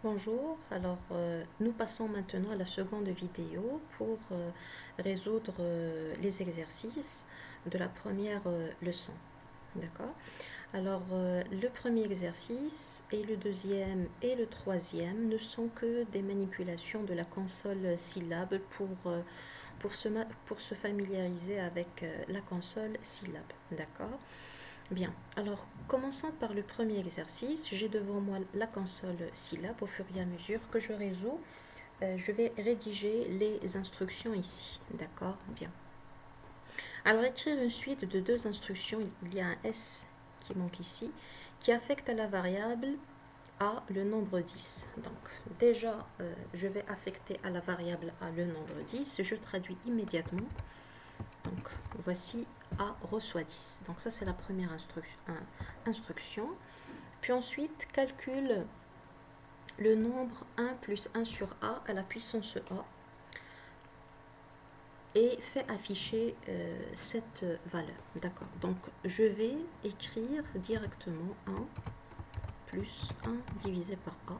Bonjour, alors nous passons maintenant à la seconde vidéo pour résoudre les exercices de la première leçon. D'accord? Alors le premier exercice et le deuxième et le troisième ne sont que des manipulations de la console syllabe pour se familiariser avec la console syllabe. D'accord? Bien, alors commençons par le premier exercice. J'ai devant moi la console syllabe. Au fur et à mesure que je résous, je vais rédiger les instructions ici. D'accord? Bien. Alors écrire une suite de deux instructions, il y a un S qui manque ici, qui affecte à la variable A le nombre 10. Donc déjà, je vais affecter à la variable A le nombre 10. Je traduis immédiatement. Donc voici A reçoit 10. Donc ça c'est la première instruction. Puis ensuite calcule le nombre 1 plus 1 sur A à la puissance A et fait afficher cette valeur. D'accord. Donc je vais écrire directement 1 plus 1 divisé par A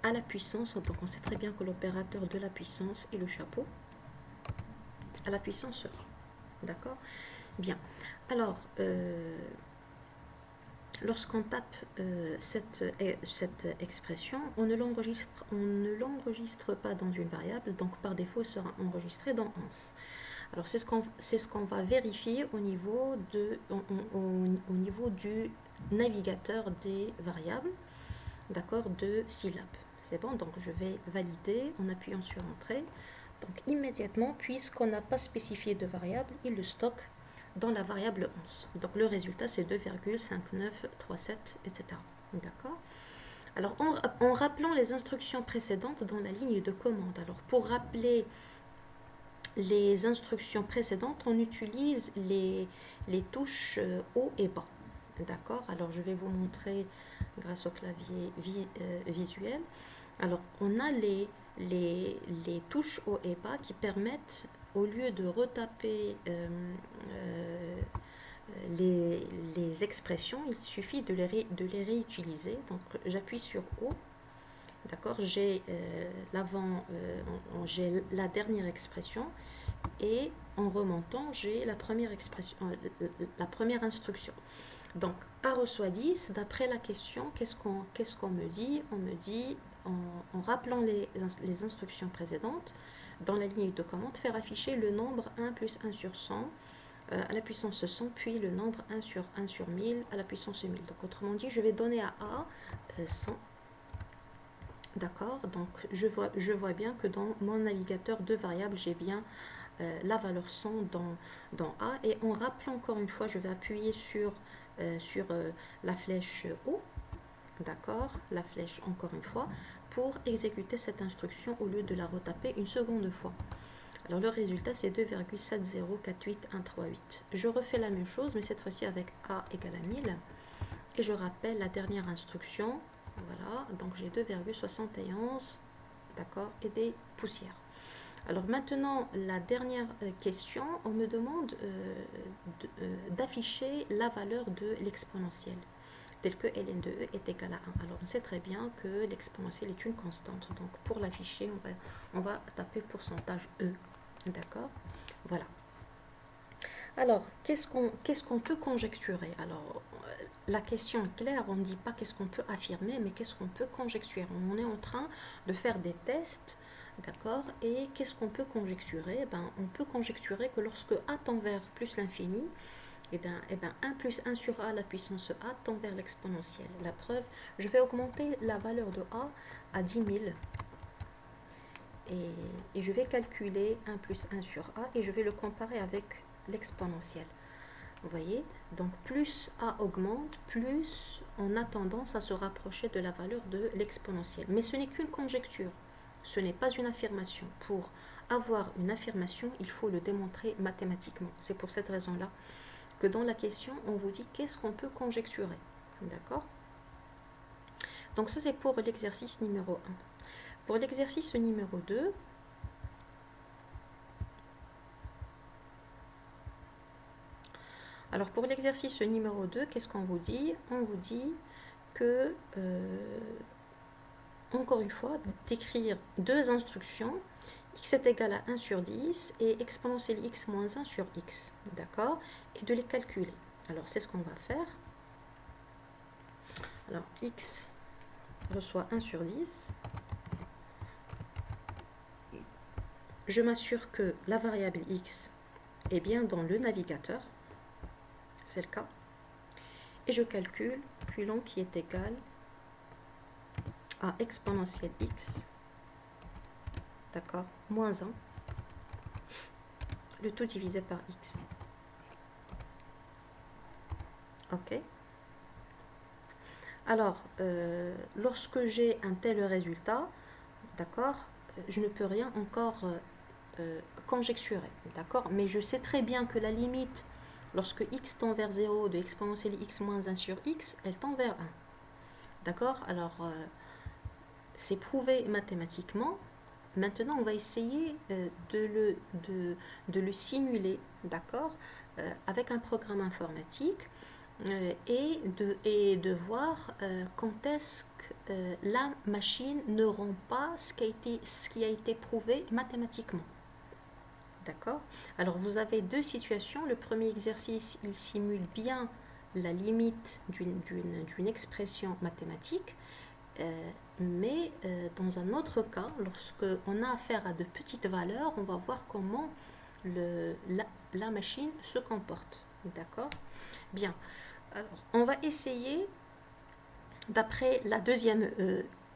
à la puissance. Donc on sait très bien que l'opérateur de la puissance est le chapeau à la puissance A. D'accord. Bien. Alors lorsqu'on tape cette expression, on ne l'enregistre pas dans une variable, donc par défaut il sera enregistré dans ANS. Alors c'est ce qu'on va vérifier au niveau du navigateur des variables, d'accord, de syllabes. C'est bon, donc je vais valider en appuyant sur Entrée. Donc immédiatement, puisqu'on n'a pas spécifié de variable, il le stocke dans la variable 11. Donc le résultat c'est 2,5937, etc. D'accord. Alors en rappelant les instructions précédentes dans la ligne de commande. Alors pour rappeler les instructions précédentes, on utilise les touches haut et bas. D'accord. Alors je vais vous montrer grâce au clavier visuel. Alors on a les touches haut et bas qui permettent, au lieu de retaper les expressions, il suffit de les réutiliser. Donc j'appuie sur haut. D'accord, j'ai j'ai la dernière expression et en remontant j'ai la première expression, la première instruction. Donc A reçoit 10, d'après la question, qu'est-ce qu'on me dit? On me dit, en rappelant les instructions précédentes, dans la ligne de commande, faire afficher le nombre 1 plus 1 sur 100 à la puissance 100, puis le nombre 1 sur 1000 à la puissance 1000. Donc autrement dit, je vais donner à A 100. D'accord, donc je vois bien que dans mon navigateur de variables, j'ai bien la valeur 100 dans A. Et en rappelant encore une fois, je vais appuyer sur la flèche haut, d'accord, la flèche encore une fois, pour exécuter cette instruction au lieu de la retaper une seconde fois. Alors le résultat c'est 2,7048138. Je refais la même chose, mais cette fois-ci avec A égale à 1000. Et je rappelle la dernière instruction. Voilà, donc j'ai 2,71, d'accord, et des poussières. Alors maintenant, la dernière question, on me demande d'afficher la valeur de l'exponentielle, telle que ln de e est égal à 1. Alors on sait très bien que l'exponentielle est une constante, donc pour l'afficher, on va taper pourcentage E, d'accord. Voilà. Alors, qu'est-ce qu'on peut conjecturer? Alors, la question est claire, on ne dit pas qu'est-ce qu'on peut affirmer, mais qu'est-ce qu'on peut conjecturer? On est en train de faire des tests, d'accord? Et qu'est-ce qu'on peut conjecturer? On peut conjecturer que lorsque A tend vers plus l'infini, 1 plus 1 sur A, la puissance A, tend vers l'exponentielle. La preuve, je vais augmenter la valeur de A à 10 000. Et je vais calculer 1 plus 1 sur A et je vais le comparer avec l'exponentielle. Vous voyez, donc plus A augmente, plus on a tendance à se rapprocher de la valeur de l'exponentielle. Mais ce n'est qu'une conjecture, ce n'est pas une affirmation. Pour avoir une affirmation, il faut le démontrer mathématiquement. C'est pour cette raison-là que dans la question, on vous dit qu'est-ce qu'on peut conjecturer. D'accord? Donc ça c'est pour l'exercice numéro 1. Pour l'exercice numéro 2, alors pour l'exercice numéro 2, qu'est-ce qu'on vous dit? On vous dit que encore une fois, d'écrire deux instructions, x est égal à 1 sur 10 et exponentielle x moins 1 sur x, d'accord, et de les calculer. Alors, c'est ce qu'on va faire. Alors, x reçoit 1 sur 10. Je m'assure que la variable x est bien dans le navigateur. C'est le cas. Et je calcule culon qui est égal à exponentielle x, d'accord, moins 1, le tout divisé par x. Ok. Alors, lorsque j'ai un tel résultat, d'accord, je ne peux rien encore conjecturer, d'accord, mais je sais très bien que la limite, lorsque x tend vers 0 de exponentielle x moins 1 sur x, elle tend vers 1. D'accord. Alors, c'est prouvé mathématiquement. Maintenant, on va essayer de le simuler, d'accord, avec un programme informatique et de voir quand est-ce que la machine ne rend pas ce qui a été prouvé mathématiquement. D'accord. Alors, vous avez deux situations. Le premier exercice, il simule bien la limite d'une expression mathématique. Mais dans un autre cas, lorsque on a affaire à de petites valeurs, on va voir comment la machine se comporte. D'accord. Bien. Alors, on va essayer, d'après la deuxième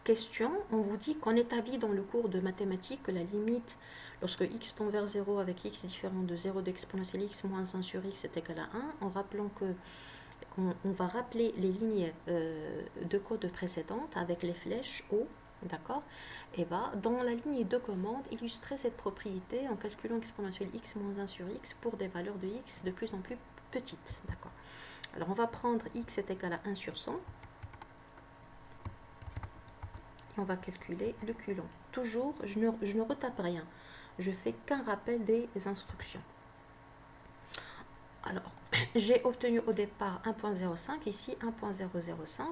question, on vous dit qu'on établit dans le cours de mathématiques que la limite, lorsque x tend vers 0 avec x différent de 0 d'exponentielle x moins 1 sur x est égal à 1, en rappelant que on va rappeler les lignes de code précédentes avec les flèches haut, d'accord. Et bah, dans la ligne de commande, illustrer cette propriété en calculant exponentielle x moins 1 sur x pour des valeurs de x de plus en plus petites, d'accord. Alors, on va prendre x est égal à 1 sur 100 et on va calculer le culon. Toujours, je ne retape rien, je fais qu'un rappel des instructions. Alors, j'ai obtenu au départ 1.05, ici 1.005.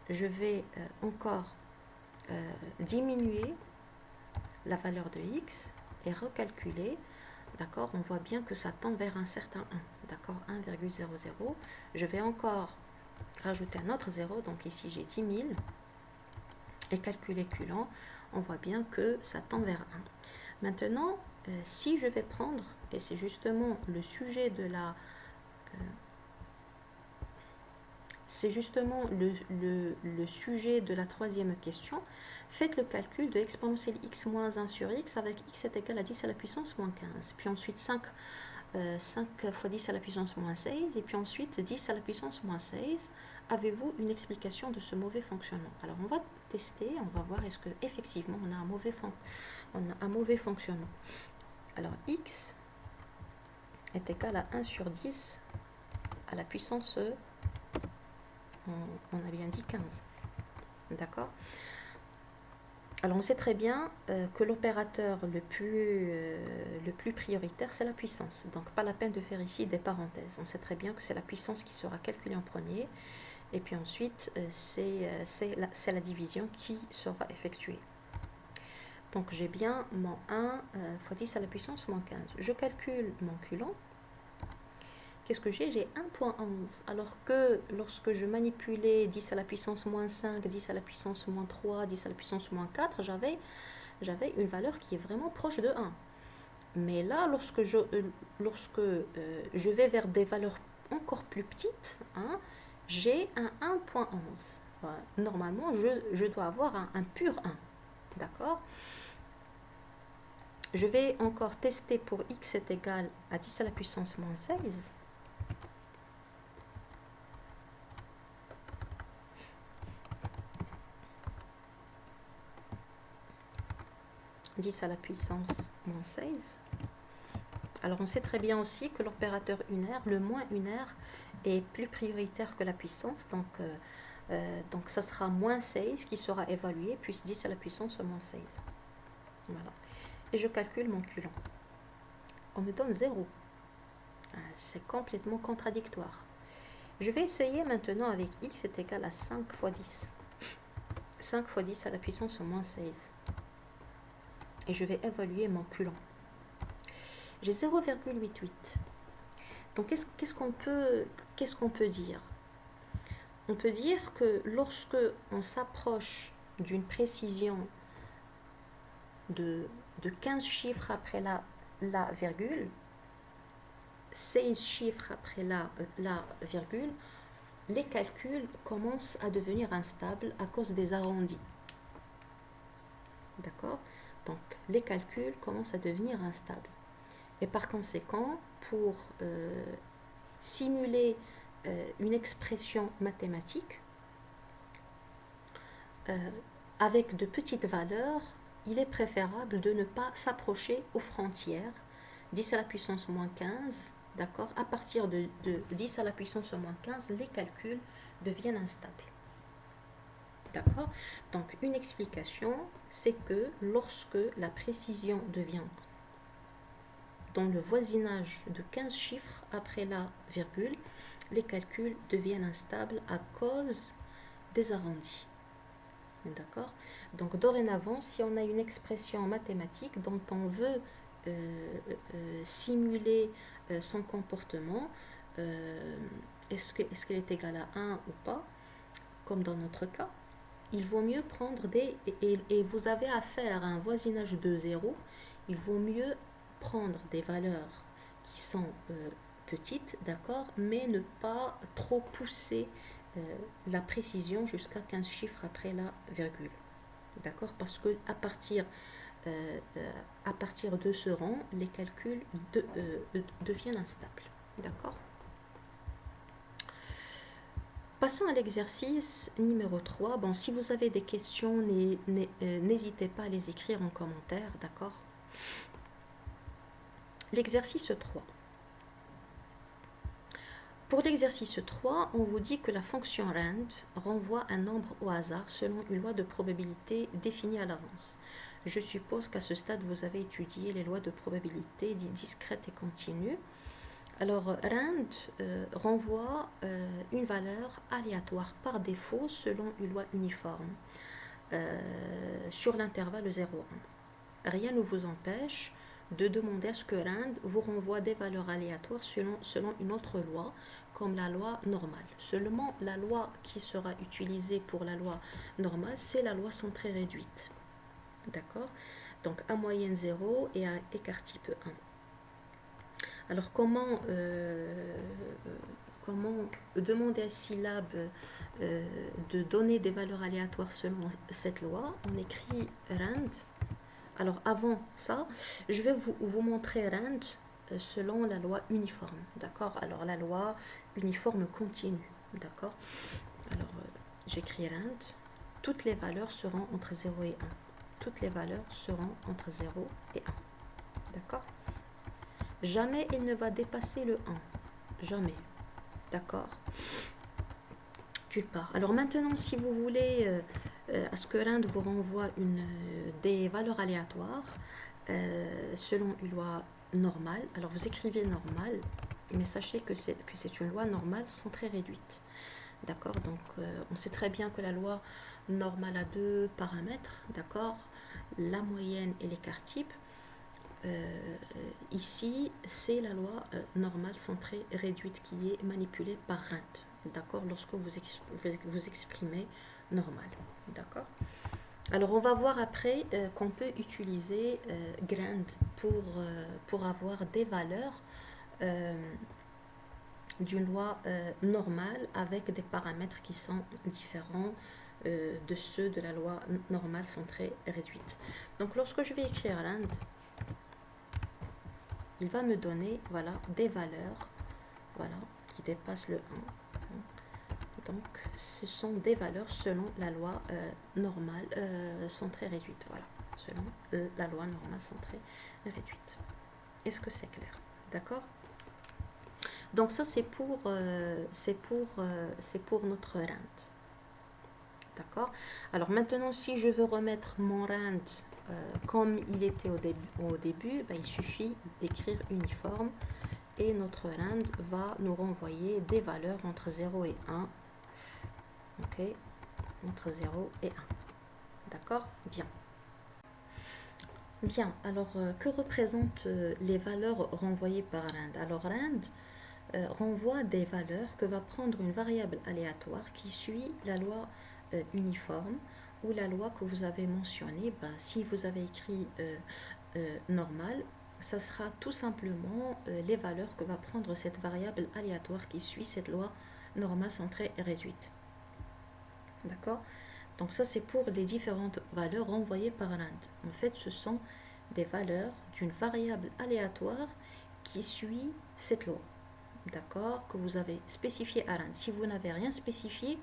Je vais encore diminuer la valeur de x et recalculer. D'accord, on voit bien que ça tend vers un certain 1. D'accord, 1,00. Je vais encore rajouter un autre 0, donc ici j'ai 10 000. Et calculer culon, on voit bien que ça tend vers 1. Maintenant, si je vais prendre, et c'est justement le sujet de la... c'est justement le sujet de la troisième question. Faites le calcul de exponentielle x moins 1 sur x avec x est égal à 10 à la puissance moins 15. Puis ensuite 5 fois 10 à la puissance moins 16. Et puis ensuite 10 à la puissance moins 16. Avez-vous une explication de ce mauvais fonctionnement? Alors on va tester, on va voir est-ce qu'effectivement on a un mauvais fonctionnement. Alors x est égal à 1 sur 10 à la puissance, on a bien dit 15. D'accord. Alors on sait très bien que l'opérateur le plus prioritaire, c'est la puissance. Donc pas la peine de faire ici des parenthèses. On sait très bien que c'est la puissance qui sera calculée en premier. Et puis ensuite, c'est la division qui sera effectuée. Donc j'ai bien mon 1 fois 10 à la puissance moins 15. Je calcule mon culon. Qu'est-ce que j'ai? J'ai 1.11. Alors que lorsque je manipulais 10 à la puissance moins 5, 10 à la puissance moins 3, 10 à la puissance moins 4, j'avais une valeur qui est vraiment proche de 1. Mais là, lorsque je vais vers des valeurs encore plus petites, hein, j'ai un 1.11. Normalement, je dois avoir un pur 1. D'accord. Je vais encore tester pour x est égal à 10 à la puissance moins 16. « 10 à la puissance moins 16. Alors on sait très bien aussi que l'opérateur unaire, le moins unaire, est plus prioritaire que la puissance. Donc ça sera moins 16 qui sera évalué, puis 10 à la puissance moins 16. Voilà. Et je calcule mon culon. On me donne 0. C'est complètement contradictoire. Je vais essayer maintenant avec x est égal à 5 fois 10. 5 fois 10 à la puissance au moins 16. Et je vais évaluer mon coulomb. J'ai 0,88. Donc, qu'est-ce qu'on peut dire? On peut dire que lorsque on s'approche d'une précision de 15 chiffres après la virgule, 16 chiffres après la virgule, les calculs commencent à devenir instables à cause des arrondis. D'accord? Donc, les calculs commencent à devenir instables. Et par conséquent, pour simuler une expression mathématique avec de petites valeurs, il est préférable de ne pas s'approcher aux frontières 10 à la puissance moins 15, d'accord? À partir de 10 à la puissance moins 15, les calculs deviennent instables. D'accord? Donc, une explication, c'est que lorsque la précision devient dans le voisinage de 15 chiffres après la virgule, les calculs deviennent instables à cause des arrondis. D'accord? Donc, dorénavant, si on a une expression mathématique dont on veut simuler son comportement, est-ce qu'elle est égale à 1 ou pas, comme dans notre cas, il vaut mieux prendre et vous avez affaire à un voisinage de 0, il vaut mieux prendre des valeurs qui sont petites, d'accord, mais ne pas trop pousser la précision jusqu'à 15 chiffres après la virgule. D'accord? Parce que à partir de ce rang, les calculs deviennent instables. D'accord? Passons à l'exercice numéro 3. Bon, si vous avez des questions, n'hésitez pas à les écrire en commentaire, d'accord? L'exercice 3. Pour l'exercice 3, on vous dit que la fonction rand renvoie un nombre au hasard selon une loi de probabilité définie à l'avance. Je suppose qu'à ce stade, vous avez étudié les lois de probabilité dites discrètes et continues. Alors, rand renvoie une valeur aléatoire par défaut selon une loi uniforme sur l'intervalle 0,1. Rien ne vous empêche de demander à ce que rand vous renvoie des valeurs aléatoires selon une autre loi, comme la loi normale. Seulement, la loi qui sera utilisée pour la loi normale, c'est la loi centrée réduite. D'accord? Donc, A moyenne 0 et à écart type 1. Alors, comment demander à Scilab de donner des valeurs aléatoires selon cette loi? On écrit rand. Alors, avant ça, je vais vous montrer rand selon la loi uniforme. D'accord? Alors, la loi uniforme continue. D'accord? Alors, j'écris rand. Toutes les valeurs seront entre 0 et 1. Toutes les valeurs seront entre 0 et 1. D'accord? Jamais il ne va dépasser le 1. Jamais. D'accord? D'une part. Alors maintenant, si vous voulez à ce que rand vous renvoie des valeurs aléatoires selon une loi normale, alors vous écrivez normale, mais sachez que c'est une loi normale centrée réduite. D'accord? Donc on sait très bien que la loi normale a deux paramètres, d'accord? La moyenne et l'écart type. Ici, c'est la loi normale centrée réduite qui est manipulée par rand. D'accord? Lorsque vous exprimez normal. D'accord? Alors, on va voir après qu'on peut utiliser grand pour avoir des valeurs d'une loi normale avec des paramètres qui sont différents de ceux de la loi normale centrée réduite. Donc, lorsque je vais écrire rand, il va me donner voilà, des valeurs voilà, qui dépassent le 1. Donc, ce sont des valeurs selon la loi normale centrée réduite. Voilà, selon la loi normale centrée réduite. Est-ce que c'est clair? D'accord? Donc, ça, c'est pour notre rand. D'accord? Alors, maintenant, si je veux remettre mon rand comme il était au début, ben, il suffit d'écrire uniforme et notre rand va nous renvoyer des valeurs entre 0 et 1. Ok, entre 0 et 1. D'accord? Bien. Bien, alors que représentent les valeurs renvoyées par RAND? Alors RAND renvoie des valeurs que va prendre une variable aléatoire qui suit la loi uniforme ou la loi que vous avez mentionnée. Ben, si vous avez écrit normal, ça sera tout simplement les valeurs que va prendre cette variable aléatoire qui suit cette loi normale centrée et réduite. D'accord? Donc ça c'est pour les différentes valeurs renvoyées par RAND. En fait, ce sont des valeurs d'une variable aléatoire qui suit cette loi. D'accord? Que vous avez spécifié à RAND. Si vous n'avez rien spécifié,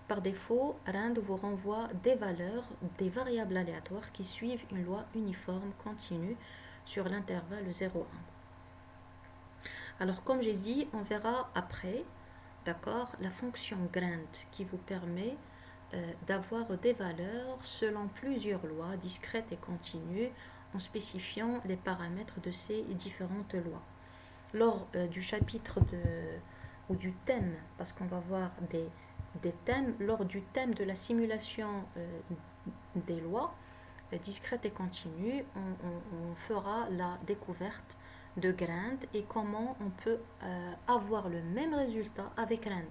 par défaut, RAND vous renvoie des valeurs, des variables aléatoires qui suivent une loi uniforme continue sur l'intervalle 0,1. Alors comme j'ai dit, on verra après, d'accord, la fonction GRAND qui vous permet d'avoir des valeurs selon plusieurs lois discrètes et continues en spécifiant les paramètres de ces différentes lois. Lors du chapitre ou du thème, parce qu'on va voir des thèmes, lors du thème de la simulation des lois discrètes et continues, on fera la découverte de GRAND et comment on peut avoir le même résultat avec RAND.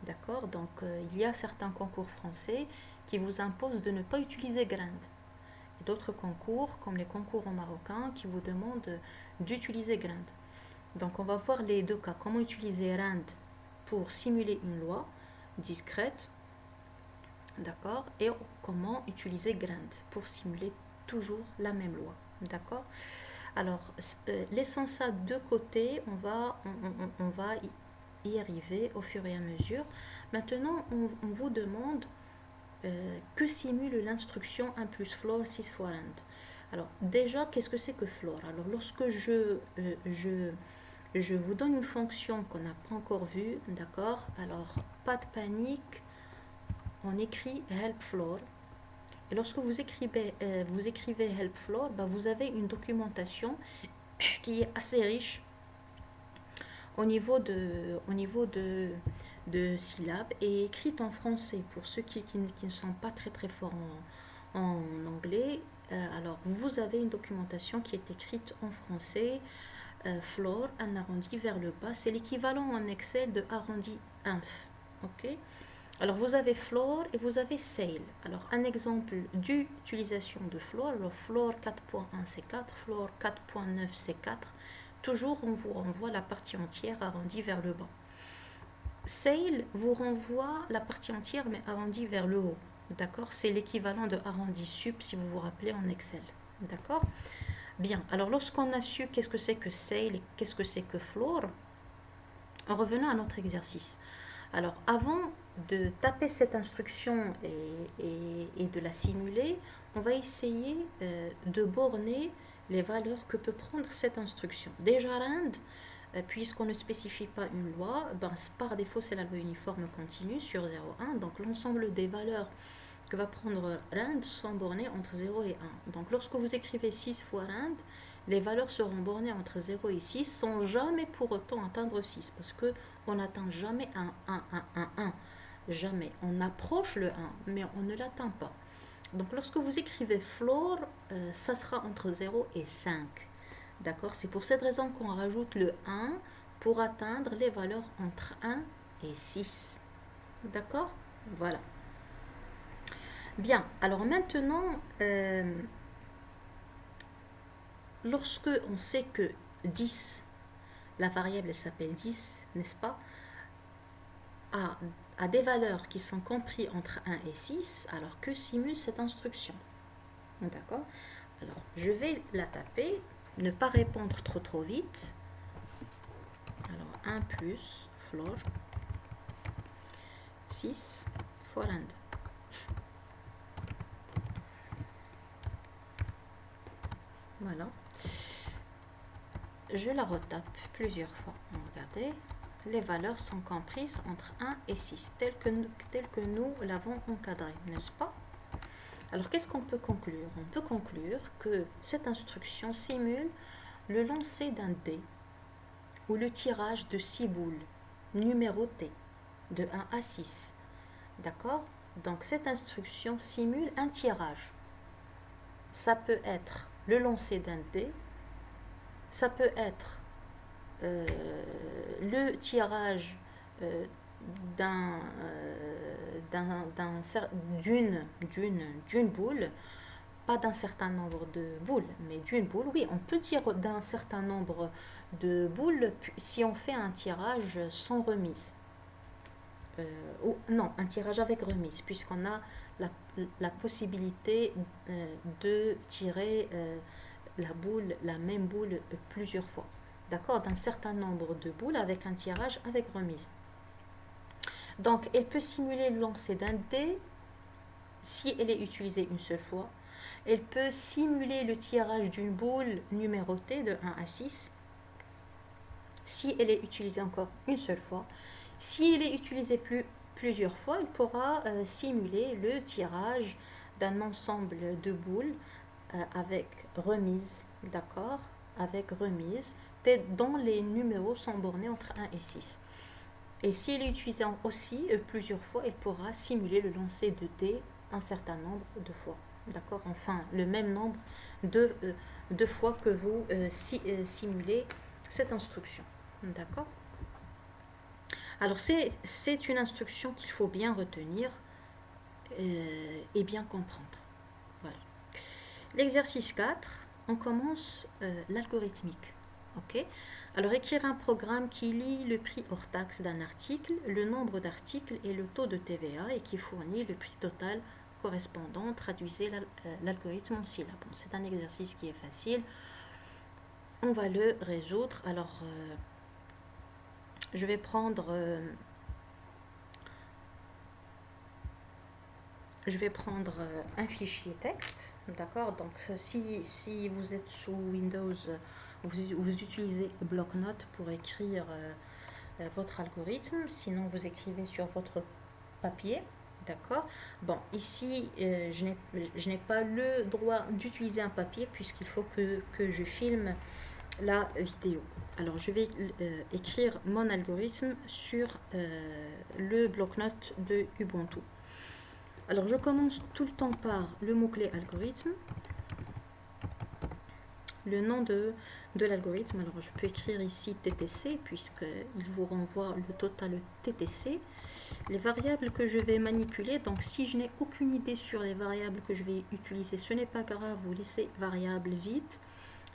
D'accord? Donc, il y a certains concours français qui vous imposent de ne pas utiliser GRAND. Et d'autres concours, comme les concours en marocain, qui vous demandent d'utiliser GRAND. Donc, on va voir les deux cas. Comment utiliser RAND pour simuler une loi discrète, d'accord? Et comment utiliser GRAND pour simuler toujours la même loi, d'accord? Alors, laissons ça de côté, on va y arriver au fur et à mesure. Maintenant, on vous demande que simule l'instruction 1 plus floor 6 fois RAND. Alors, déjà, qu'est-ce que c'est que floor? Alors, lorsque je vous donne une fonction qu'on n'a pas encore vue, d'accord? Alors, pas de panique, on écrit help floor. Et lorsque vous écrivez help floor, bah, vous avez une documentation qui est assez riche au niveau de syllabes et écrite en français pour ceux qui ne sont pas très très forts en anglais. Alors, vous avez une documentation qui est écrite en français. Floor, un arrondi vers le bas, c'est l'équivalent en Excel de arrondi inf. Ok? Alors vous avez floor et vous avez sail. Alors un exemple d'utilisation de floor, le floor 4.1 c'est 4, floor 4.9 c'est 4. Toujours on vous renvoie la partie entière arrondie vers le bas. Sail vous renvoie la partie entière mais arrondie vers le haut. D'accord? C'est l'équivalent de arrondi sup si vous vous rappelez en Excel. D'accord? Bien, alors lorsqu'on a su qu'est-ce que c'est que sail et qu'est-ce que c'est que floor, revenons à notre exercice. Alors avant de taper cette instruction et de la simuler, on va essayer de borner les valeurs que peut prendre cette instruction. Déjà RAND, puisqu'on ne spécifie pas une loi, ben, par défaut c'est la loi uniforme continue sur 0,1, donc l'ensemble des valeurs que va prendre RAND sont bornées entre 0 et 1. Donc lorsque vous écrivez 6 fois RAND, les valeurs seront bornées entre 0 et 6 sans jamais pour autant atteindre 6 parce qu'on n'atteint jamais un 1. Jamais. On approche le 1 mais on ne l'atteint pas. Donc lorsque vous écrivez floor, ça sera entre 0 et 5. D'accord? C'est pour cette raison qu'on rajoute le 1 pour atteindre les valeurs entre 1 et 6. D'accord? Voilà. Bien, alors maintenant, lorsque on sait que 10, la variable elle s'appelle 10, n'est-ce pas, a des valeurs qui sont comprises entre 1 et 6, alors que simule cette instruction? D'accord? Alors, je vais la taper, ne pas répondre trop vite. Alors, 1 plus floor 6 fois RAND. Voilà. Je la retape plusieurs fois. Regardez, les valeurs sont comprises entre 1 et 6, telles que nous l'avons encadré, n'est-ce pas? Alors, qu'est-ce qu'on peut conclure? On peut conclure que cette instruction simule le lancer d'un dé ou le tirage de 6 boules numérotées de 1 à 6. D'accord? Donc cette instruction simule un tirage. Ça peut être le lancer d'un dé, ça peut être le tirage d'un, d'une boule, pas d'un certain nombre de boules, mais d'une boule. Oui, on peut dire d'un certain nombre de boules si on fait un tirage sans remise. Ou non, un tirage avec remise, puisqu'on a la possibilité de tirer la même boule plusieurs fois. D'accord, d'un certain nombre de boules avec un tirage avec remise. Donc, elle peut simuler le lancer d'un dé si elle est utilisée une seule fois. Elle peut simuler le tirage d'une boule numérotée de 1 à 6 si elle est utilisée encore une seule fois. Si elle est utilisée plusieurs fois, elle pourra simuler le tirage d'un ensemble de boules avec remise, d'accord, avec remise, dont les numéros sont bornés entre 1 et 6. Et si elle est utilisée aussi plusieurs fois, elle pourra simuler le lancer de dés un certain nombre de fois, d'accord, enfin le même nombre de fois que vous simulez cette instruction, d'accord. Alors c'est une instruction qu'il faut bien retenir et bien comprendre. Voilà. L'exercice 4, on commence l'algorithmique. Ok. Alors écrire un programme qui lie le prix hors taxe d'un article, le nombre d'articles et le taux de TVA et qui fournit le prix total correspondant. Traduisez l'algorithme en syllabes. Bon, c'est un exercice qui est facile. On va le résoudre. Alors je vais prendre un fichier texte, d'accord. Donc si vous êtes sous Windows, vous utilisez bloc-notes pour écrire votre algorithme, sinon vous écrivez sur votre papier, d'accord. Bon, ici je n'ai pas le droit d'utiliser un papier puisqu'il faut que je filme la vidéo. Alors je vais écrire mon algorithme sur le bloc-notes de Ubuntu. Alors je commence tout le temps par le mot-clé algorithme, le nom de l'algorithme. Alors je peux écrire ici TTC puisqu'il vous renvoie le total TTC. Les variables que je vais manipuler, donc si je n'ai aucune idée sur les variables que je vais utiliser, ce n'est pas grave, vous laissez variable vide,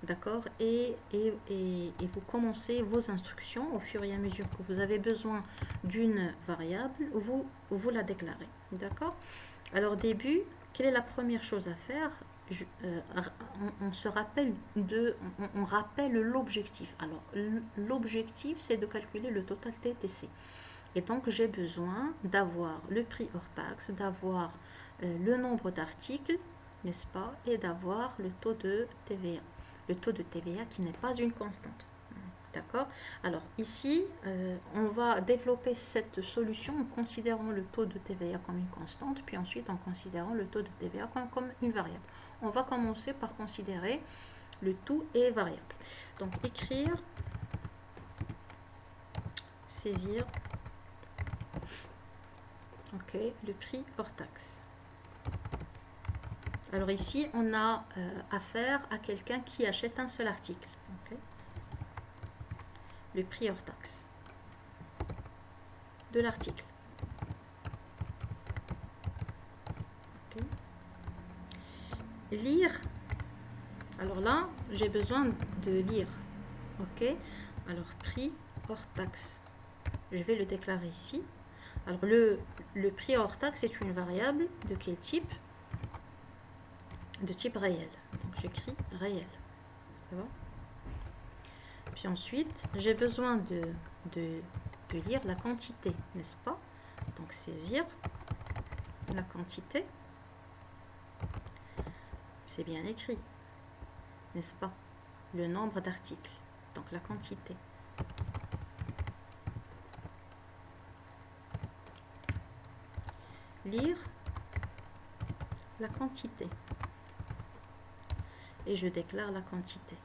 d'accord, et vous commencez vos instructions au fur et à mesure que vous avez besoin d'une variable, vous la déclarez, d'accord. Alors au début, quelle est la première chose à faire? On se rappelle on rappelle l'objectif. Alors l'objectif, c'est de calculer le total TTC. Et donc j'ai besoin d'avoir le prix hors taxe, d'avoir le nombre d'articles, n'est-ce pas, et d'avoir le taux de TVA. Le taux de TVA qui n'est pas une constante. D'accord. Alors ici, on va développer cette solution en considérant le taux de TVA comme une constante, puis ensuite en considérant le taux de TVA comme une variable. On va commencer par considérer le tout est variable. Donc écrire, saisir, ok, le prix hors taxe. Alors ici, on a affaire à quelqu'un qui achète un seul article. Okay. Le prix hors taxe de l'article. Okay. Lire. Alors là, j'ai besoin de lire. Ok. Alors prix hors taxe. Je vais le déclarer ici. Alors le prix hors taxe est une variable de quel type? De type réel. Donc j'écris réel. Ça va? Puis ensuite, j'ai besoin de lire la quantité, n'est-ce pas? Donc saisir la quantité. C'est bien écrit, n'est-ce pas? Le nombre d'articles, donc la quantité. Lire la quantité. Et je déclare la quantité,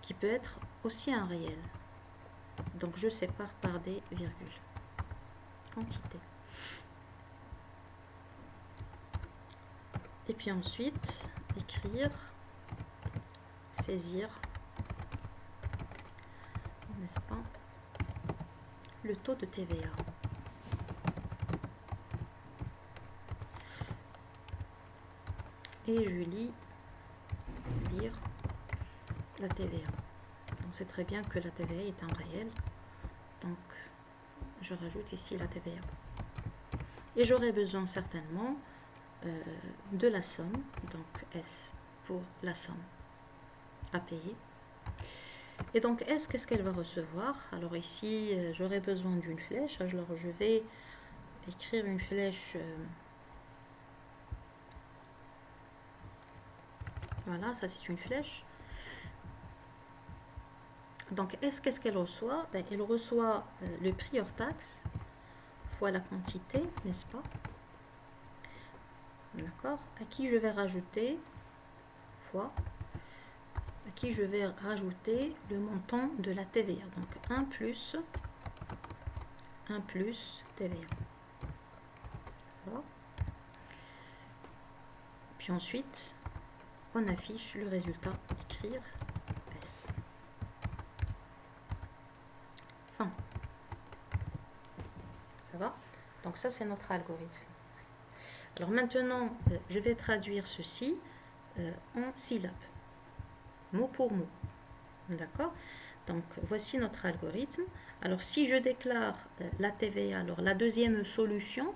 qui peut être aussi un réel. Donc je sépare par des virgules. Quantité. Et puis ensuite, écrire, saisir, n'est-ce pas, le taux de TVA. Et je lire la TVA. On sait très bien que la TVA est un réel, donc je rajoute ici la TVA. Et j'aurai besoin certainement de la somme, donc S pour la somme à payer. Et donc S, qu'est-ce qu'elle va recevoir? Alors ici, j'aurai besoin d'une flèche. Alors je vais écrire une flèche. Voilà, ça c'est une flèche. Donc S, qu'est-ce qu'elle reçoit? Ben, elle reçoit le prix hors taxe fois la quantité, n'est-ce pas? D'accord? À qui je vais rajouter fois, à qui je vais rajouter le montant de la TVA. Donc 1 plus TVA. Ça va? Puis ensuite, on affiche le résultat, écrire S. Fin. Ça va? Donc ça, c'est notre algorithme. Alors maintenant, je vais traduire ceci en syllabes, mot pour mot. D'accord? Donc voici notre algorithme. Alors si je déclare la TVA, alors la deuxième solution,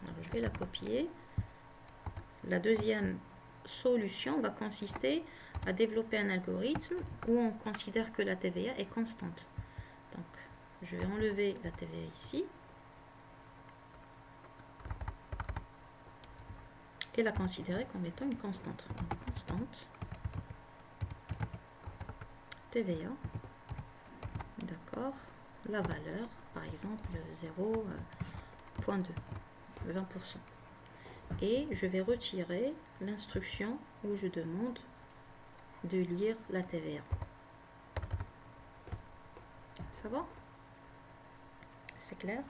alors je vais la copier. La deuxième solution va consister à développer un algorithme où on considère que la TVA est constante. Donc je vais enlever la TVA ici. Et la considérer comme étant une constante. Donc, constante TVA, d'accord, la valeur, par exemple 0,2, 20%. Et je vais retirer l'instruction où je demande de lire la TVA. Ça va? C'est clair?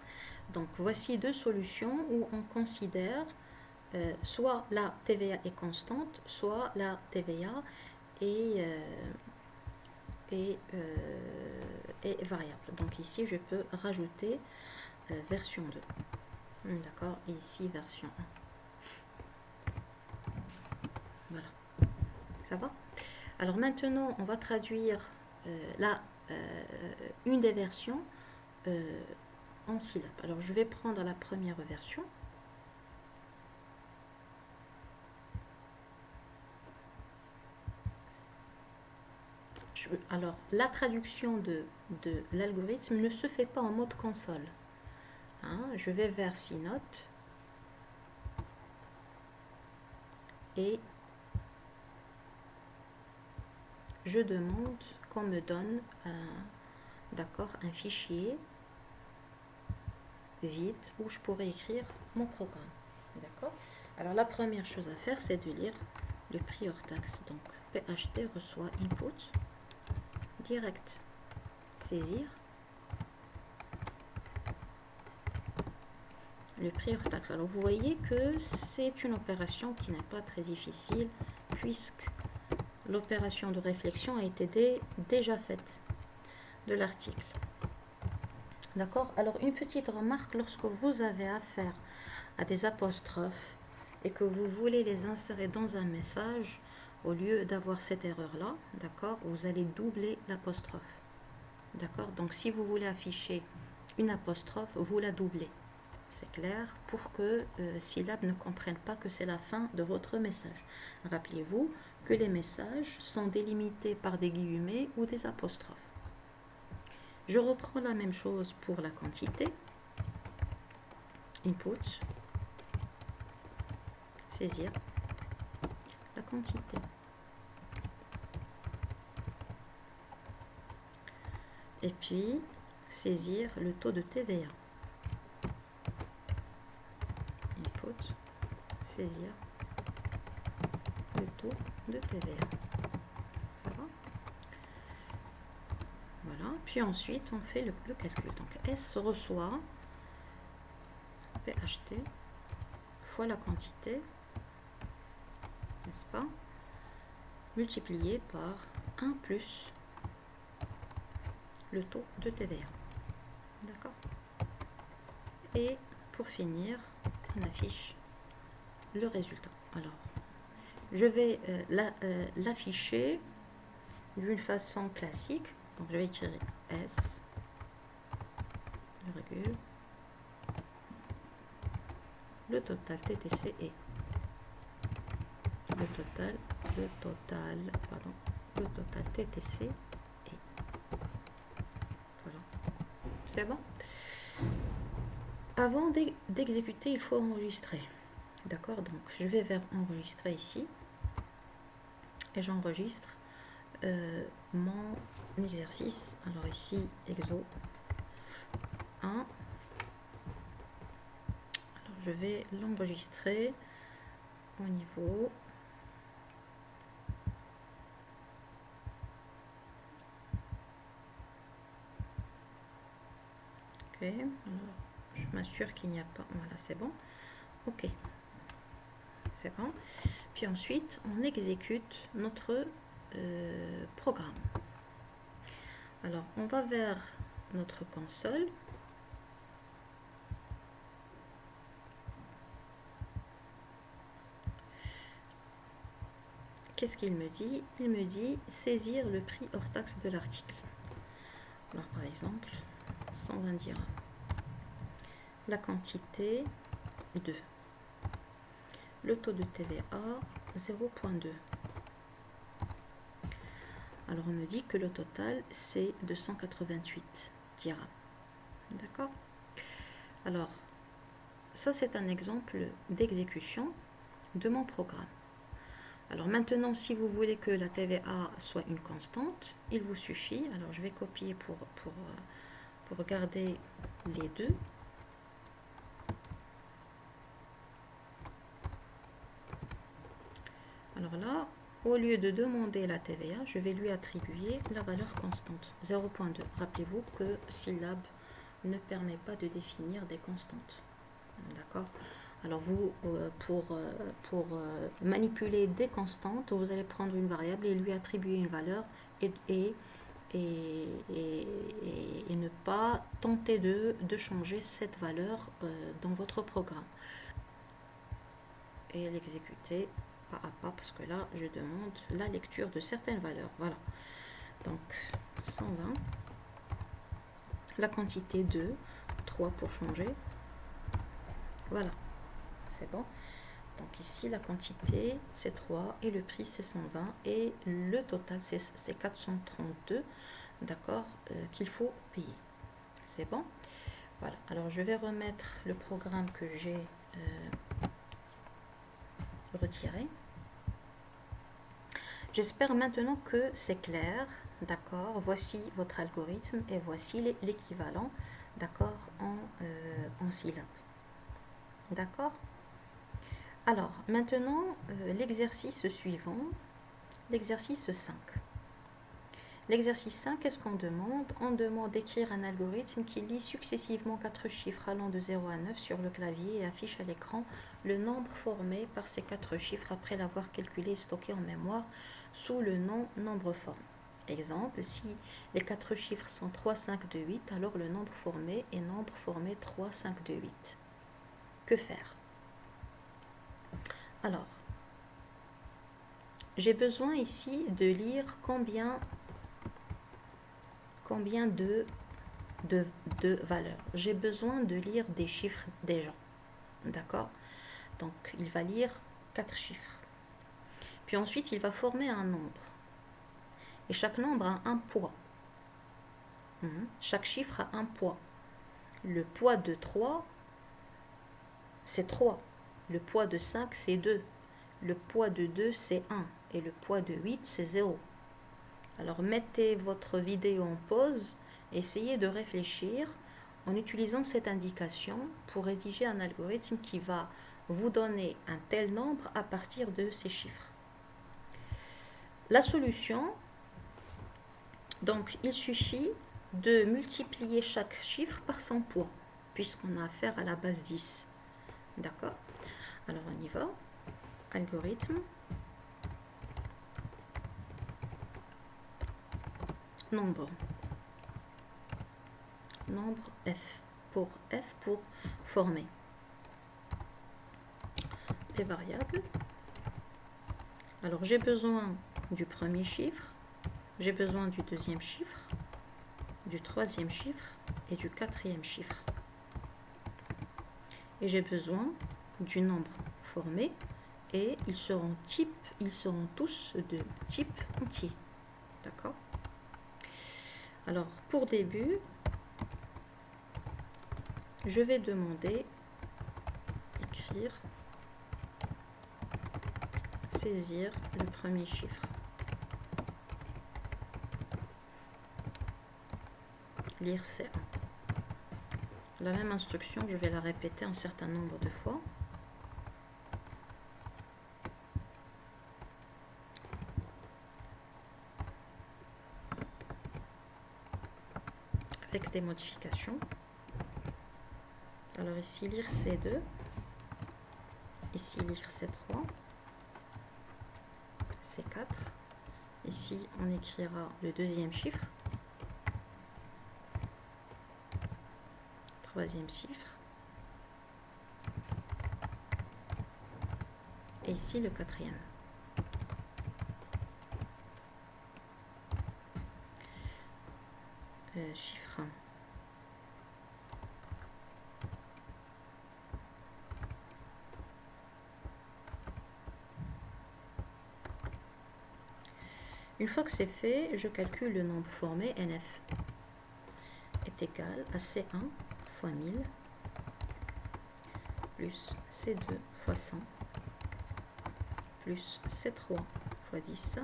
Donc voici deux solutions où on considère soit la TVA est constante, soit la TVA est variable. Donc ici, je peux rajouter version 2. D'accord? Et ici, version 1. Voilà. Ça va? Alors maintenant, on va traduire une des versions en syllabes. Alors je vais prendre la première version. Alors, la traduction de l'algorithme ne se fait pas en mode console. Hein, je vais vers Synote et je demande qu'on me donne un fichier vide où je pourrais écrire mon programme. D'accord? Alors, la première chose à faire, c'est de lire le prix hors taxe. Donc, PHT reçoit input direct, saisir le prix hors taxe. Alors vous voyez que c'est une opération qui n'est pas très difficile puisque l'opération de réflexion a été déjà faite de l'article. D'accord? Alors une petite remarque, lorsque vous avez affaire à des apostrophes et que vous voulez les insérer dans un message, au lieu d'avoir cette erreur-là, d'accord, vous allez doubler l'apostrophe. D'accord? Donc si vous voulez afficher une apostrophe, vous la doublez. C'est clair, pour que Syllab ne comprenne pas que c'est la fin de votre message. Rappelez-vous que les messages sont délimités par des guillemets ou des apostrophes. Je reprends la même chose pour la quantité. Input, saisir la quantité. Et puis, saisir le taux de TVA. Input, saisir le taux de TVA. Ça va? Voilà. Puis ensuite, on fait le calcul. Donc, S reçoit PHT fois la quantité pas, multiplié par 1 plus le taux de TVA. D'accord? Et pour finir, on affiche le résultat. Alors, je vais l'afficher d'une façon classique. Donc, je vais écrire S, virgule, le total TTC est le total TTC est. Voilà. C'est bon? Avant d'exécuter, il faut enregistrer. D'accord? Donc, je vais vers enregistrer ici. Et j'enregistre mon exercice. Alors ici, exo 1. Alors, je vais l'enregistrer au niveau ok. Alors, je m'assure qu'il n'y a pas. Voilà, c'est bon. Ok, c'est bon. Puis ensuite, on exécute notre programme. Alors, on va vers notre console. Qu'est-ce qu'il me dit? Il me dit saisir le prix hors taxe de l'article. Alors, par exemple, 120 dirhams. La quantité 2. Le taux de TVA 0,2. Alors, on me dit que le total, c'est 288 dirhams. D'accord? Alors, ça, c'est un exemple d'exécution de mon programme. Alors maintenant, si vous voulez que la TVA soit une constante, il vous suffit, alors je vais copier pour regarder les deux. Alors là, au lieu de demander la TVA, je vais lui attribuer la valeur constante, 0,2. Rappelez-vous que syllabe ne permet pas de définir des constantes. D'accord? Alors vous, pour manipuler des constantes, vous allez prendre une variable et lui attribuer une valeur et ne pas tenter de changer cette valeur dans votre programme. Et l'exécuter pas à pas parce que là, je demande la lecture de certaines valeurs. Voilà. Donc, 120. La quantité 2, 3 pour changer. Voilà. C'est bon. Donc ici, la quantité, c'est 3 et le prix, c'est 120 et le total, c'est 432, d'accord, qu'il faut payer. C'est bon? Voilà. Alors, je vais remettre le programme que j'ai retiré. J'espère maintenant que c'est clair, d'accord. Voici votre algorithme et voici l'équivalent, d'accord, en syllabes. D'accord? Alors, maintenant, l'exercice suivant, l'exercice 5. L'exercice 5, qu'est-ce qu'on demande? On demande d'écrire un algorithme qui lit successivement 4 chiffres allant de 0 à 9 sur le clavier et affiche à l'écran le nombre formé par ces 4 chiffres après l'avoir calculé et stocké en mémoire sous le nom nombre forme. Exemple, si les 4 chiffres sont 3, 5, 2, 8, alors le nombre formé est nombre formé 3, 5, 2, 8. Que faire? Alors, j'ai besoin ici de lire combien de valeurs. J'ai besoin de lire des chiffres déjà. D'accord? Donc, il va lire 4 chiffres. Puis ensuite, il va former un nombre. Et chaque nombre a un poids. Chaque chiffre a un poids. Le poids de 3, c'est 3. Le poids de 5, c'est 2. Le poids de 2, c'est 1. Et le poids de 8, c'est 0. Alors, mettez votre vidéo en pause. Essayez de réfléchir en utilisant cette indication pour rédiger un algorithme qui va vous donner un tel nombre à partir de ces chiffres. La solution, donc il suffit de multiplier chaque chiffre par son poids, puisqu'on a affaire à la base 10. D'accord? Alors on y va. Algorithme. nombre f pour former les variables. Alors j'ai besoin du premier chiffre, j'ai besoin du deuxième chiffre, du troisième chiffre et du quatrième chiffre. Et j'ai besoin du nombre formé et ils seront tous de type entier. D'accord? Alors pour début, je vais demander écrire, saisir le premier chiffre. Lire C1. La même instruction, je vais la répéter un certain nombre de fois. Avec des modifications. Alors ici, lire C2. Ici, lire C3. C4. Ici, on écrira le deuxième chiffre. Troisième chiffre. Et ici, le quatrième. Chiffre 1. Une fois que c'est fait, je calcule le nombre formé. NF est égal à C1 fois 1000 plus C2 fois 100 plus C3 fois 10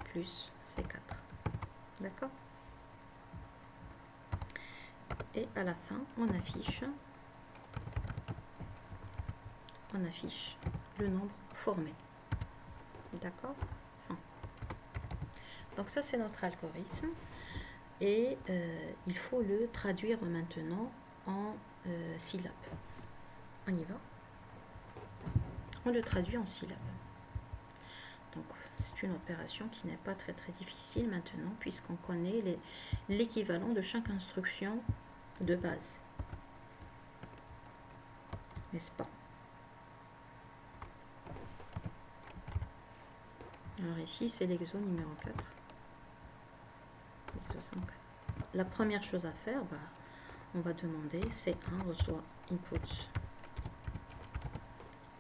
plus C4. D'accord? Et à la fin, on affiche le nombre formé. D'accord? Enfin. Donc ça, c'est notre algorithme. Et il faut le traduire maintenant en syllabes. On y va. On le traduit en syllabes. Donc c'est une opération qui n'est pas très difficile maintenant, puisqu'on connaît l'équivalent de chaque instruction de base. N'est-ce pas? Alors ici, c'est l'exo numéro 4. L'exo 5. La première chose à faire, on va demander C1 reçoit inputs,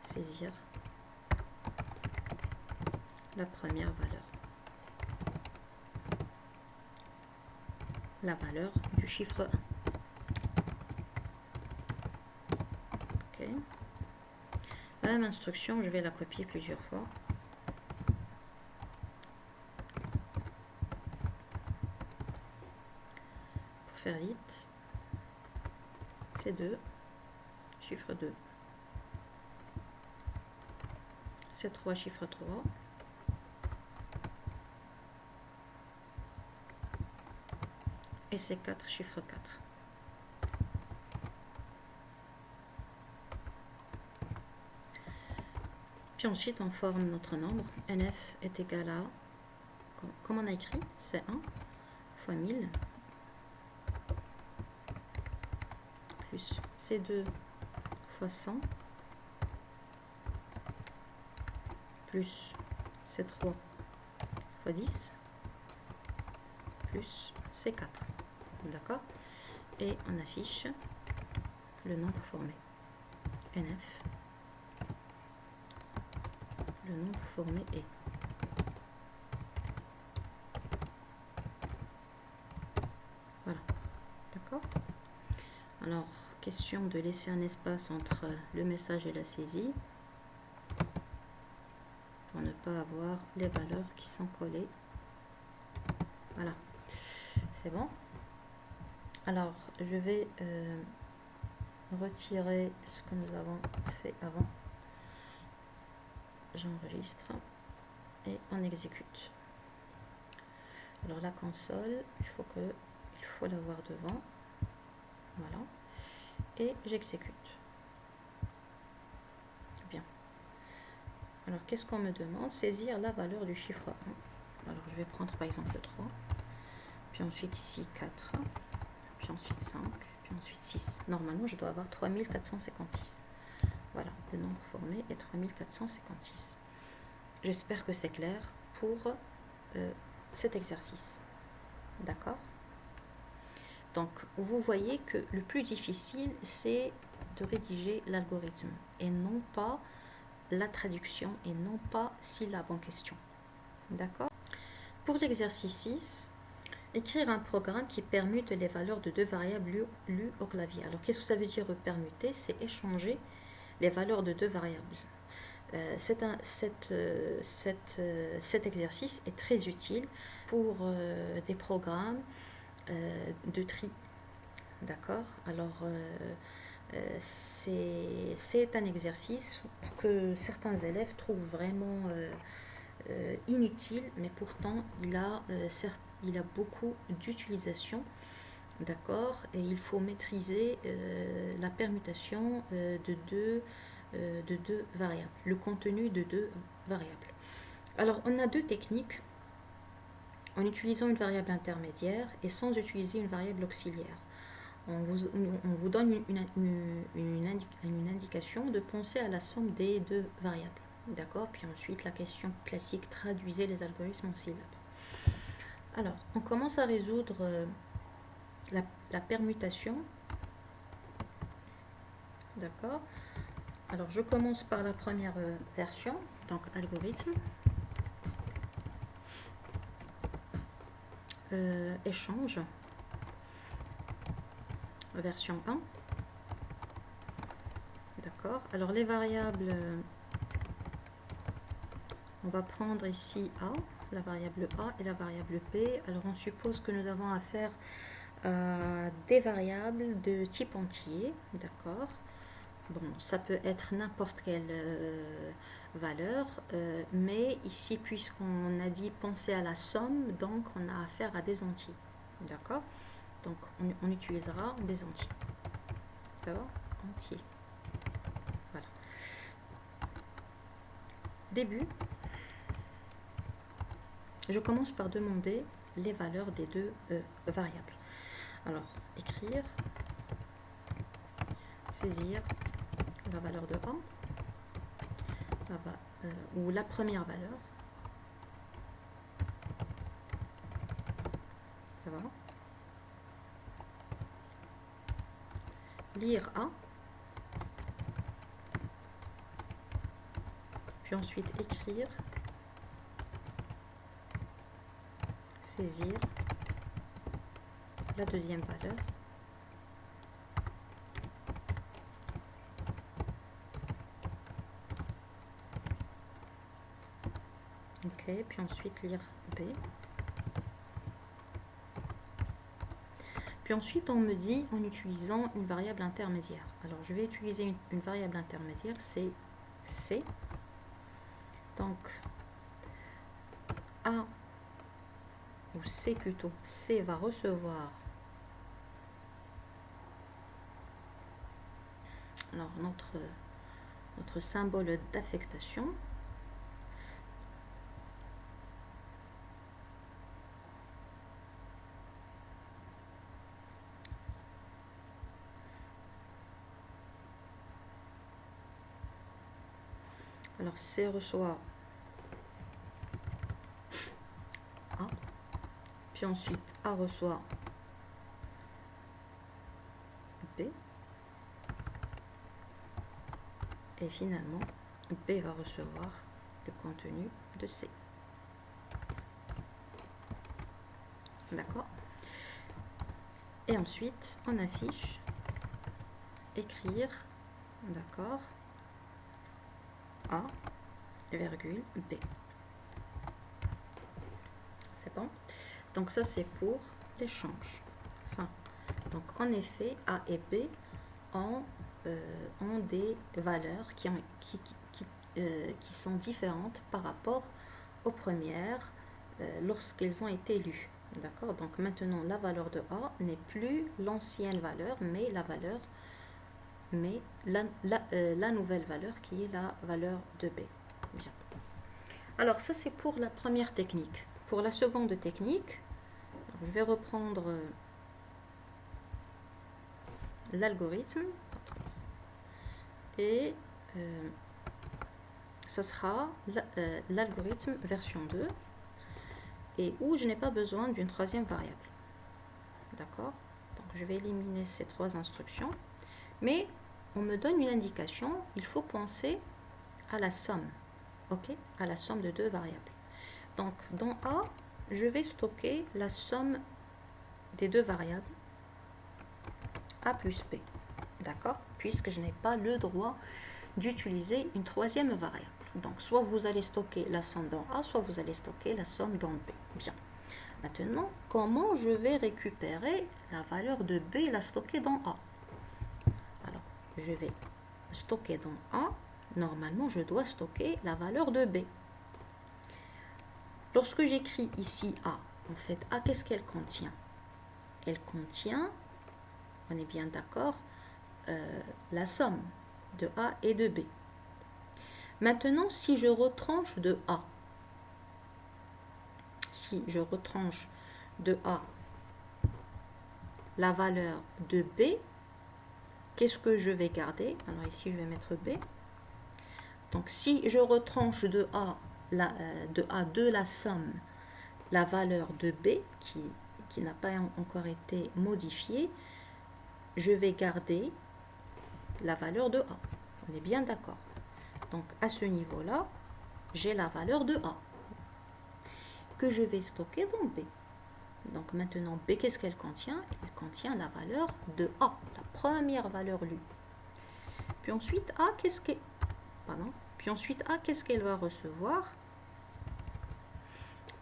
saisir la première valeur. La valeur du chiffre 1. Ok. La même instruction, je vais la copier plusieurs fois. Pour faire vite, C2, chiffre 2. C3, chiffre 3. Et C4, chiffre 4. Puis ensuite, on forme notre nombre. NF est égal à, comme on a écrit, C1 fois 1000 plus C2 fois 100 plus C3 fois 10 plus C4. D'accord? Et on affiche le nombre formé. NF. Le nombre formé est. Voilà. D'accord? Alors, question de laisser un espace entre le message et la saisie pour ne pas avoir les valeurs qui sont collées. Voilà. C'est bon? Alors, je vais retirer ce que nous avons fait avant. J'enregistre et on exécute. Alors la console, il faut l'avoir devant. Voilà. Et j'exécute. Bien. Alors qu'est-ce qu'on me demande? Saisir la valeur du chiffre 1. Alors je vais prendre par exemple 3, puis ensuite ici 4, puis ensuite 5, puis ensuite 6. Normalement je dois avoir 3456. Voilà, le nombre formé est 3456. J'espère que c'est clair pour cet exercice. D'accord? Donc, vous voyez que le plus difficile, c'est de rédiger l'algorithme et non pas la traduction et non pas syllabe en question. D'accord? Pour l'exercice 6, écrire un programme qui permute les valeurs de deux variables lues au clavier. Alors, qu'est-ce que ça veut dire permuter? C'est échanger les valeurs de deux variables. Cet exercice est très utile pour des programmes de tri. D'accord? Alors, c'est un exercice que certains élèves trouvent vraiment inutile, mais pourtant il a beaucoup d'utilisation. D'accord? Et il faut maîtriser la permutation de deux variables, le contenu de deux variables. Alors, on a deux techniques en utilisant une variable intermédiaire et sans utiliser une variable auxiliaire. On vous donne une indication de penser à la somme des deux variables. D'accord? Puis ensuite, la question classique, traduisez les algorithmes en syllabes. Alors, on commence à résoudre la permutation. D'accord? Alors, je commence par la première version, donc algorithme. Échange. Version 1. D'accord. Alors, les variables, on va prendre ici A, la variable A et la variable B. Alors, on suppose que nous avons affaire à des variables de type entier. D'accord. Bon, ça peut être n'importe quelle valeur, mais ici, puisqu'on a dit penser à la somme, donc on a affaire à des entiers. D'accord? Donc, on utilisera des entiers. D'accord? Entiers. Voilà. Début. Je commence par demander les valeurs des deux variables. Alors, écrire, saisir la valeur de A, ou la première valeur. Ça va? Lire A. Puis ensuite écrire, saisir la deuxième valeur. Ok, puis ensuite lire B. Puis ensuite, on me dit en utilisant une variable intermédiaire. Alors, je vais utiliser une variable intermédiaire, c'est C. Donc, A, ou C plutôt, C va recevoir alors notre symbole d'affectation. Alors, C reçoit A, puis ensuite A reçoit B, et finalement B va recevoir le contenu de C. D'accord? Et ensuite, on affiche écrire, d'accord, A, virgule, B. C'est bon? Donc ça, c'est pour l'échange. Enfin, donc en effet, A et B ont des valeurs qui sont différentes par rapport aux premières lorsqu'elles ont été lues. D'accord? Donc maintenant, la valeur de A n'est plus l'ancienne valeur, mais la nouvelle valeur qui est la valeur de B. Bien. Alors ça, c'est pour la première technique. pour la seconde technique, je vais reprendre l'algorithme et ce sera l'algorithme version 2 et où je n'ai pas besoin d'une troisième variable. D'accord? Donc je vais éliminer ces 3 instructions, mais on me donne une indication, il faut penser à la somme, ok? À la somme de 2 variables. Donc dans A, je vais stocker la somme des 2 variables A plus B, d'accord? Puisque je n'ai pas le droit d'utiliser une troisième variable. Donc soit vous allez stocker la somme dans A, soit vous allez stocker la somme dans B. Bien. Maintenant, comment je vais récupérer la valeur de B et la stocker dans A? Alors, je vais stocker dans A. Normalement, je dois stocker la valeur de B. Lorsque j'écris ici A, en fait, A, qu'est-ce qu'elle contient? Elle contient, on est bien d'accord, la somme de A et de B. Maintenant, si je retranche de A, la valeur de B, qu'est-ce que je vais garder? Alors ici, je vais mettre B. Donc, si je retranche de A de la somme, la valeur de B, qui n'a pas encore été modifiée, je vais garder la valeur de A. On est bien d'accord. Donc, à ce niveau-là, j'ai la valeur de A que je vais stocker dans B. Donc, maintenant, B, qu'est-ce qu'elle contient? Elle contient la valeur de A, la première valeur lue. Puis ensuite, A, qu'est-ce qu'elle va recevoir?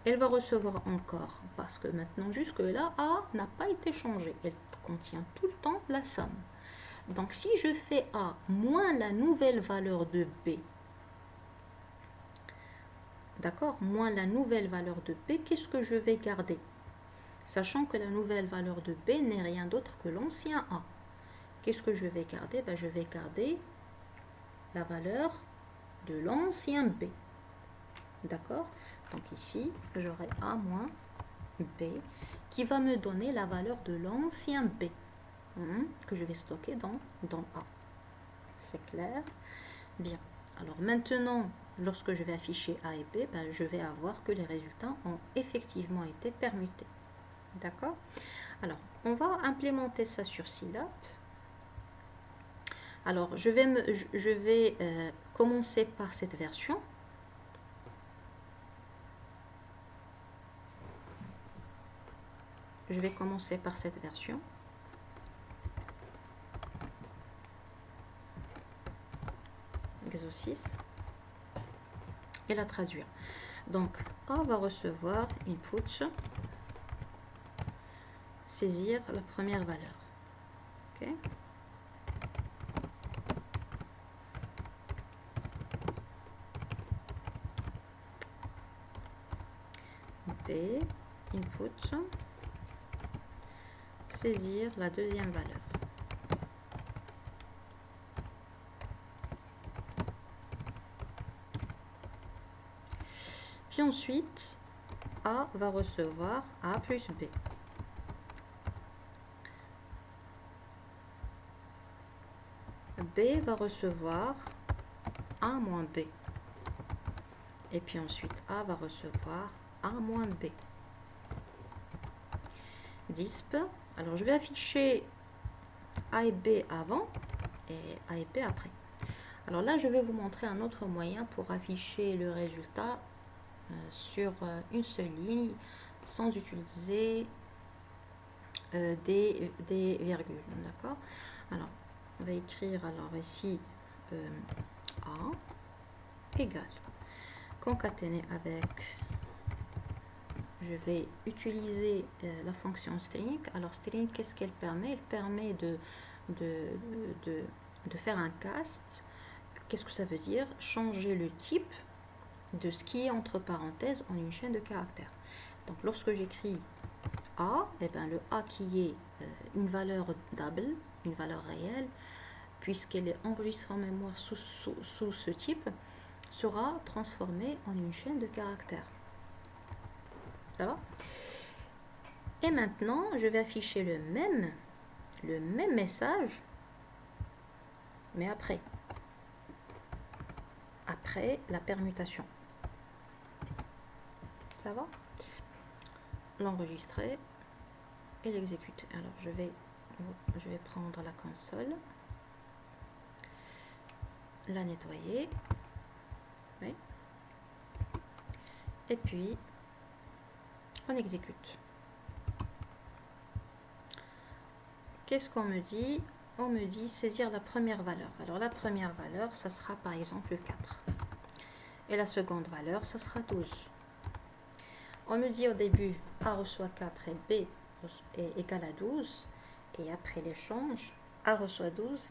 Elle va recevoir encore, parce que maintenant, jusque-là, A n'a pas été changé. Elle contient tout le temps la somme. Donc, si je fais A moins la nouvelle valeur de B, d'accord, moins la nouvelle valeur de B, qu'est-ce que je vais garder? Sachant que la nouvelle valeur de B n'est rien d'autre que l'ancien A. Qu'est-ce que je vais garder? Je vais garder la valeur de l'ancien B. D'accord? Donc ici, j'aurai A moins B qui va me donner la valeur de l'ancien B que je vais stocker dans A. C'est clair? Bien. Alors maintenant, lorsque je vais afficher A et B, je vais avoir que les résultats ont effectivement été permutés. D'accord? Alors, on va implémenter ça sur Scilab. Alors, je vais commencer par cette version. Je vais commencer par cette version. Exercice. Et la traduire. Donc, A va recevoir input, saisir la première valeur. Ok. B, input, saisir la deuxième valeur. Puis ensuite, A va recevoir A plus B. B va recevoir A moins B. Et puis ensuite, A va recevoir A moins B. Disp. Alors, je vais afficher A et B avant et A et B après. Alors là, je vais vous montrer un autre moyen pour afficher le résultat sur une seule ligne sans utiliser des virgules. D'accord? Alors, on va écrire alors ici A égale concaténer avec, je vais utiliser la fonction string. Alors string, qu'est-ce qu'elle permet? Elle permet de faire un cast. Qu'est-ce que ça veut dire? Changer le type de ce qui est entre parenthèses en une chaîne de caractères. Donc lorsque j'écris A, et le A qui est une valeur double, une valeur réelle, puisqu'elle est enregistrée en mémoire sous ce type, sera transformée en une chaîne de caractères. Ça va? Et maintenant, je vais afficher le même message, mais après la permutation. Ça va? L'enregistrer et l'exécuter. Alors je vais prendre la console, la nettoyer, oui. Et puis on exécute. Qu'est-ce qu'on me dit? On me dit saisir la première valeur. Alors la première valeur, ça sera par exemple 4. Et la seconde valeur, ça sera 12. On me dit au début A reçoit 4 et B est égal à 12. Et après l'échange, A reçoit 12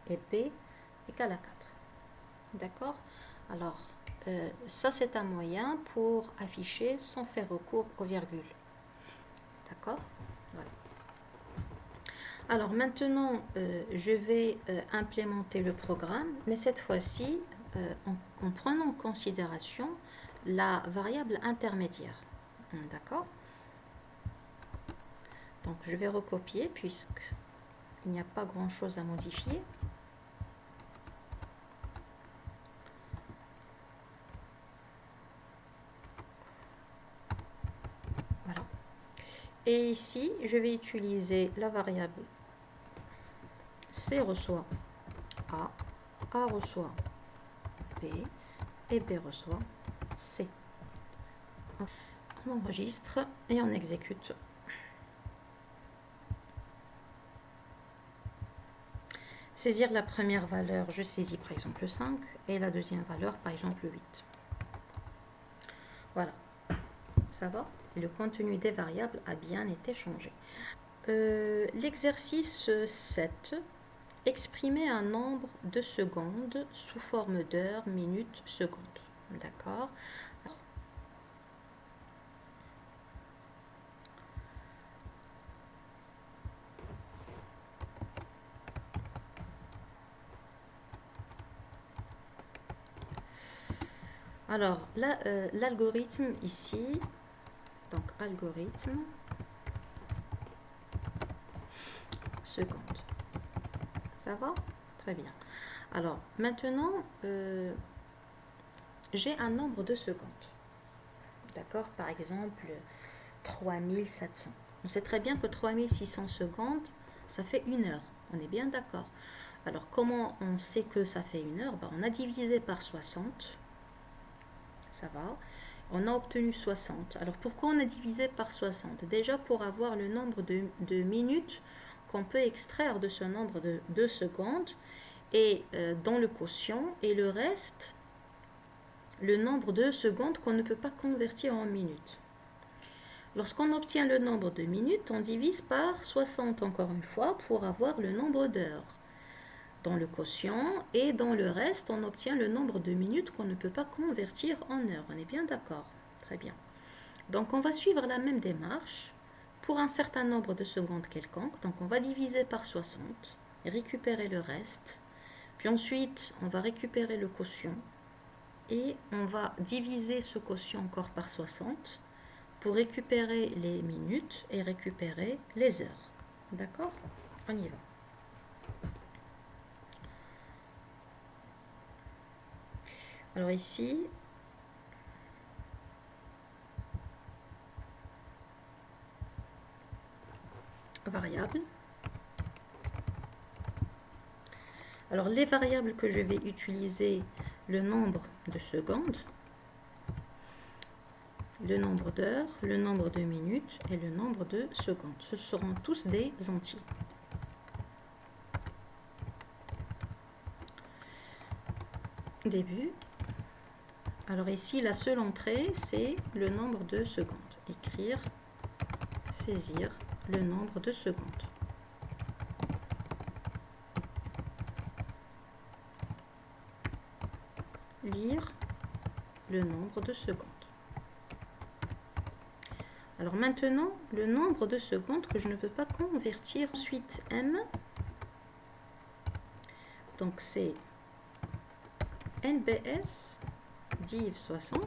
et B égale à 4. D'accord? Alors, ça c'est un moyen pour afficher sans faire recours aux virgules. D'accord? Voilà. Alors maintenant, je vais implémenter le programme, mais cette fois-ci, en prenant en considération la variable intermédiaire. D'accord? Donc je vais recopier puisqu'il n'y a pas grand-chose à modifier. Voilà. Et ici, je vais utiliser la variable C reçoit A, A reçoit B et B reçoit C. On enregistre et on exécute. Saisir la première valeur, je saisis par exemple 5 et la deuxième valeur par exemple 8. Voilà, ça va? Le contenu des variables a bien été changé. L'exercice 7, exprimer un nombre de secondes sous forme d'heures, minutes, secondes. D'accord? Alors, l'algorithme ici, donc algorithme, seconde. Ça va? Très bien. Alors, maintenant, j'ai un nombre de secondes. D'accord? Par exemple, 3700. On sait très bien que 3600 secondes, ça fait 1 heure. On est bien d'accord. Alors, comment on sait que ça fait 1 heure? On a divisé par 60. Ça va. On a obtenu 60. Alors, pourquoi on a divisé par 60? Déjà, pour avoir le nombre de minutes qu'on peut extraire de ce nombre de secondes et dans le quotient, et le reste, le nombre de secondes qu'on ne peut pas convertir en minutes. Lorsqu'on obtient le nombre de minutes, on divise par 60 encore une fois pour avoir le nombre d'heures dans le quotient, et dans le reste, on obtient le nombre de minutes qu'on ne peut pas convertir en heures. On est bien d'accord? Très bien. Donc on va suivre la même démarche pour un certain nombre de secondes quelconque. Donc on va diviser par 60, récupérer le reste, puis ensuite on va récupérer le quotient et on va diviser ce quotient encore par 60 pour récupérer les minutes et récupérer les heures. D'accord? On y va. Alors ici, variables. Alors les variables que je vais utiliser, le nombre de secondes, le nombre d'heures, le nombre de minutes et le nombre de secondes. Ce seront tous des entiers. Début. Alors ici, la seule entrée, c'est le nombre de secondes. Écrire, saisir le nombre de secondes. Lire le nombre de secondes. Alors maintenant, le nombre de secondes que je ne peux pas convertir. Ensuite, M. Donc c'est NBS div 60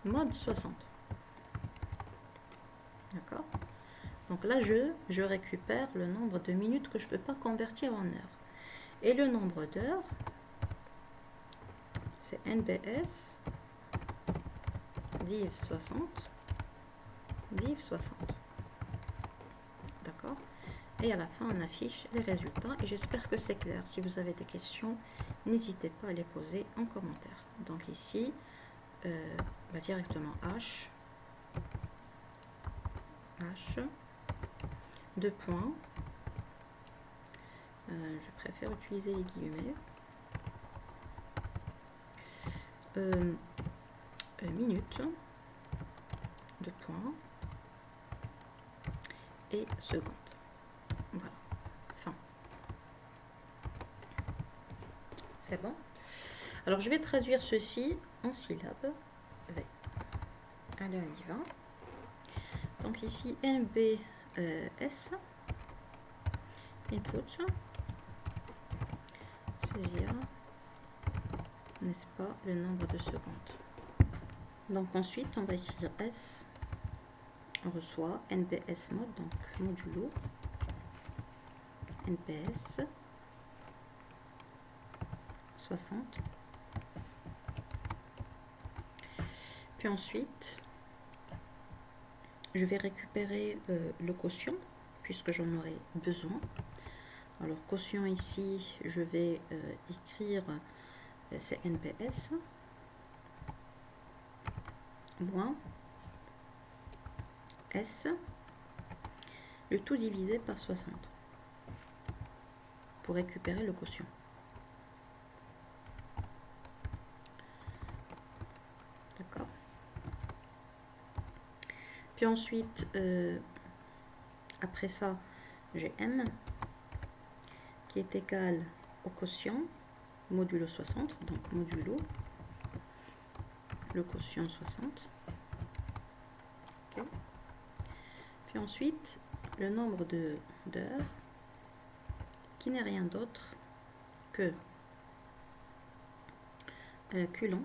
Mode 60. D'accord? Donc là, je récupère le nombre de minutes que je ne peux pas convertir en heures. Et le nombre d'heures, c'est NBS div 60 div 60. D'accord? Et à la fin, on affiche les résultats. Et j'espère que c'est clair. Si vous avez des questions, n'hésitez pas à les poser en commentaire. Donc ici, directement H, deux points. Je préfère utiliser les guillemets. Minutes, deux points, et secondes. Voilà, fin. C'est bon? Alors, je vais traduire ceci en syllabes. V. Allez, on y va. Donc ici, NBS, input, saisir, n'est-ce pas, le nombre de secondes. Donc ensuite, on va écrire S, on reçoit NBS mode, donc modulo, NBS 60. Puis ensuite, je vais récupérer le quotient, puisque j'en aurai besoin. Alors, quotient ici, je vais écrire, c'est NBS, moins S, le tout divisé par 60, pour récupérer le quotient. D'accord? Puis ensuite, après ça, j'ai M qui est égal au quotient modulo 60, donc modulo le quotient 60. Okay. Puis ensuite, le nombre d'heures qui n'est rien d'autre que Q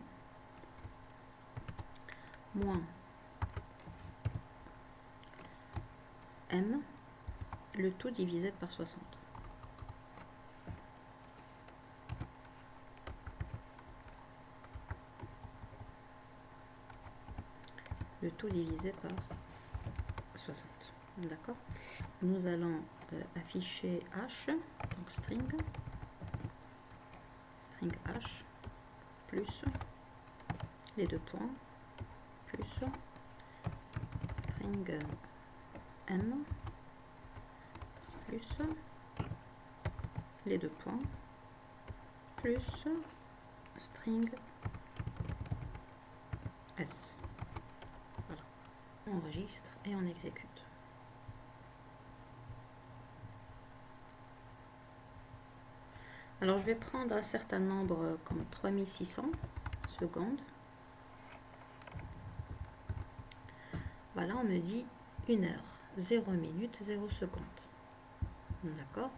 moins M, le tout divisé par 60. Le tout divisé par 60. D'accord? Nous allons afficher H, donc string H, plus les deux points, plus string M, plus les deux points, plus string S. Voilà. On enregistre et on exécute. Alors je vais prendre un certain nombre comme 3600 secondes. Voilà, on me dit 1 heure, 0 minute, 0 seconde. D'accord?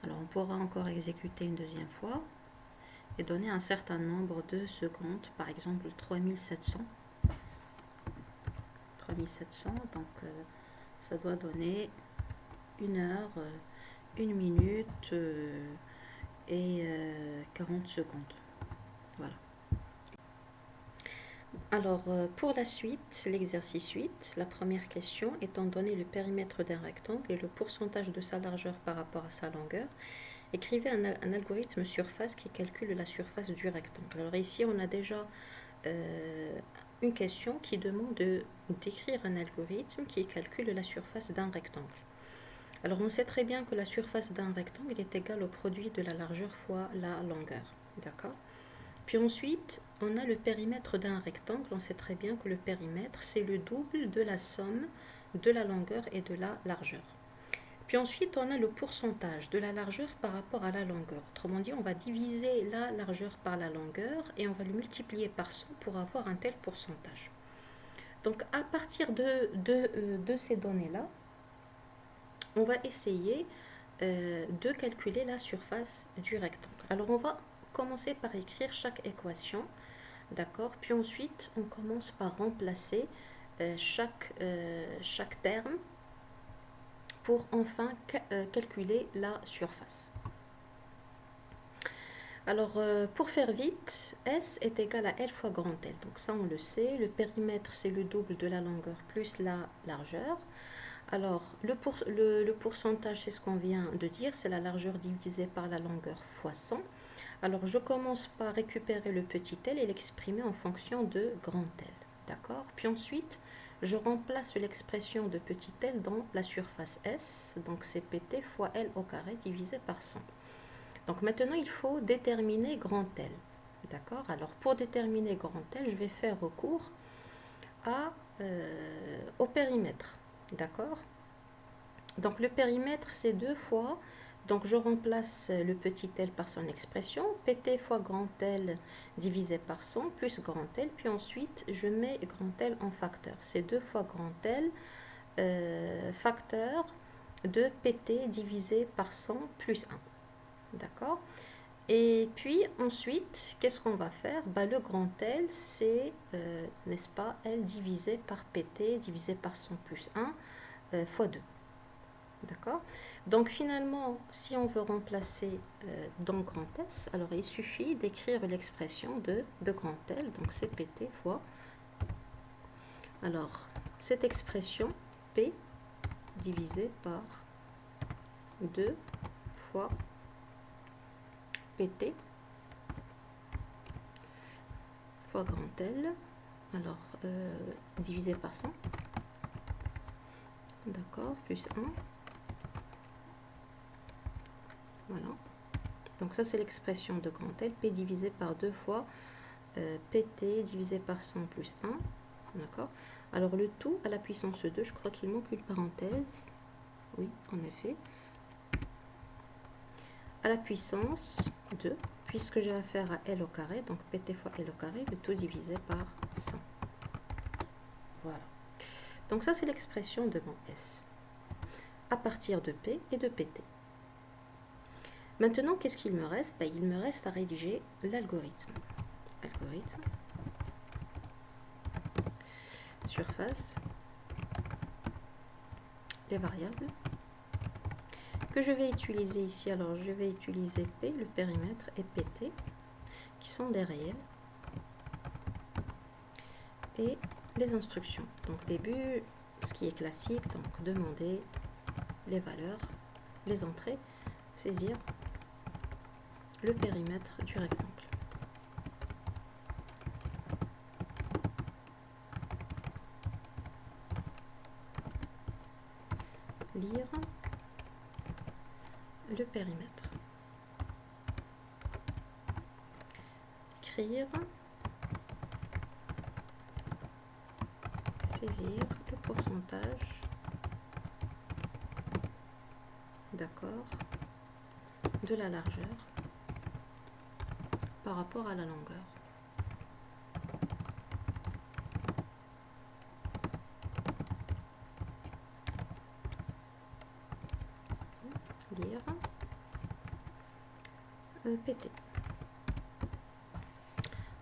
Alors on pourra encore exécuter une deuxième fois et donner un certain nombre de secondes, par exemple 3700. 3700, donc ça doit donner 1 heure, 1 minute et 40 secondes. Voilà. Alors, pour la suite, l'exercice 8, la première question, étant donné le périmètre d'un rectangle et le pourcentage de sa largeur par rapport à sa longueur, écrivez un algorithme surface qui calcule la surface du rectangle. Alors ici, on a déjà une question qui demande d'écrire un algorithme qui calcule la surface d'un rectangle. Alors, on sait très bien que la surface d'un rectangle est égale au produit de la largeur fois la longueur. D'accord? Puis ensuite, on a le périmètre d'un rectangle. On sait très bien que le périmètre, c'est le double de la somme de la longueur et de la largeur. Puis ensuite, on a le pourcentage de la largeur par rapport à la longueur. Autrement dit, on va diviser la largeur par la longueur et on va le multiplier par 100 pour avoir un tel pourcentage. Donc, à partir de ces données-là, on va essayer de calculer la surface du rectangle. Alors, on va commencer par écrire chaque équation D'accord? Puis ensuite, on commence par remplacer chaque terme pour enfin calculer la surface. Alors, pour faire vite, S est égal à L fois grand L. Donc ça, on le sait. Le périmètre, c'est le double de la longueur plus la largeur. Alors, le pourcentage, c'est ce qu'on vient de dire. C'est la largeur divisée par la longueur fois 100. Alors, je commence par récupérer le petit L et l'exprimer en fonction de grand L. D'accord? Puis ensuite, je remplace l'expression de petit L dans la surface S. Donc, c'est PT fois L au carré divisé par 100. Donc maintenant, il faut déterminer grand L. D'accord? Alors pour déterminer grand L, je vais faire recours au périmètre. D'accord? Donc le périmètre, c'est 2 fois. Donc je remplace le petit L par son expression. PT fois grand L divisé par 100 plus grand L. Puis ensuite, je mets grand L en facteur. C'est 2 fois grand L facteur de PT divisé par 100 plus 1. D'accord? Et puis ensuite, qu'est-ce qu'on va faire? Le grand L, c'est, n'est-ce pas, L divisé par PT divisé par 100 plus 1 fois 2. D'accord? Donc finalement, si on veut remplacer dans grand S, alors il suffit d'écrire l'expression de grand L. Donc c'est PT fois. Alors, cette expression, P divisé par 2 fois PT fois grand L, alors divisé par 100, d'accord, plus 1, voilà. Donc ça c'est l'expression de grand L, P divisé par 2 fois PT divisé par 100 plus 1, d'accord. Alors le tout à la puissance 2, je crois qu'il manque une parenthèse, oui, en effet, à la puissance 2, puisque j'ai affaire à L au carré, donc PT fois L au carré, le tout divisé par 100. Voilà. Donc ça, c'est l'expression de mon S, à partir de P et de PT. Maintenant, qu'est-ce qu'il me reste? Il me reste à rédiger l'algorithme. Algorithme, surface, les variables, que je vais utiliser ici. Alors, je vais utiliser P, le périmètre, et PT, qui sont des réels, et les instructions. Donc, début, ce qui est classique, donc demander les valeurs, les entrées, saisir le périmètre du rectangle. Lire le périmètre. Écrire, saisir le pourcentage d'accord de la largeur par rapport à la longueur. Lire PT.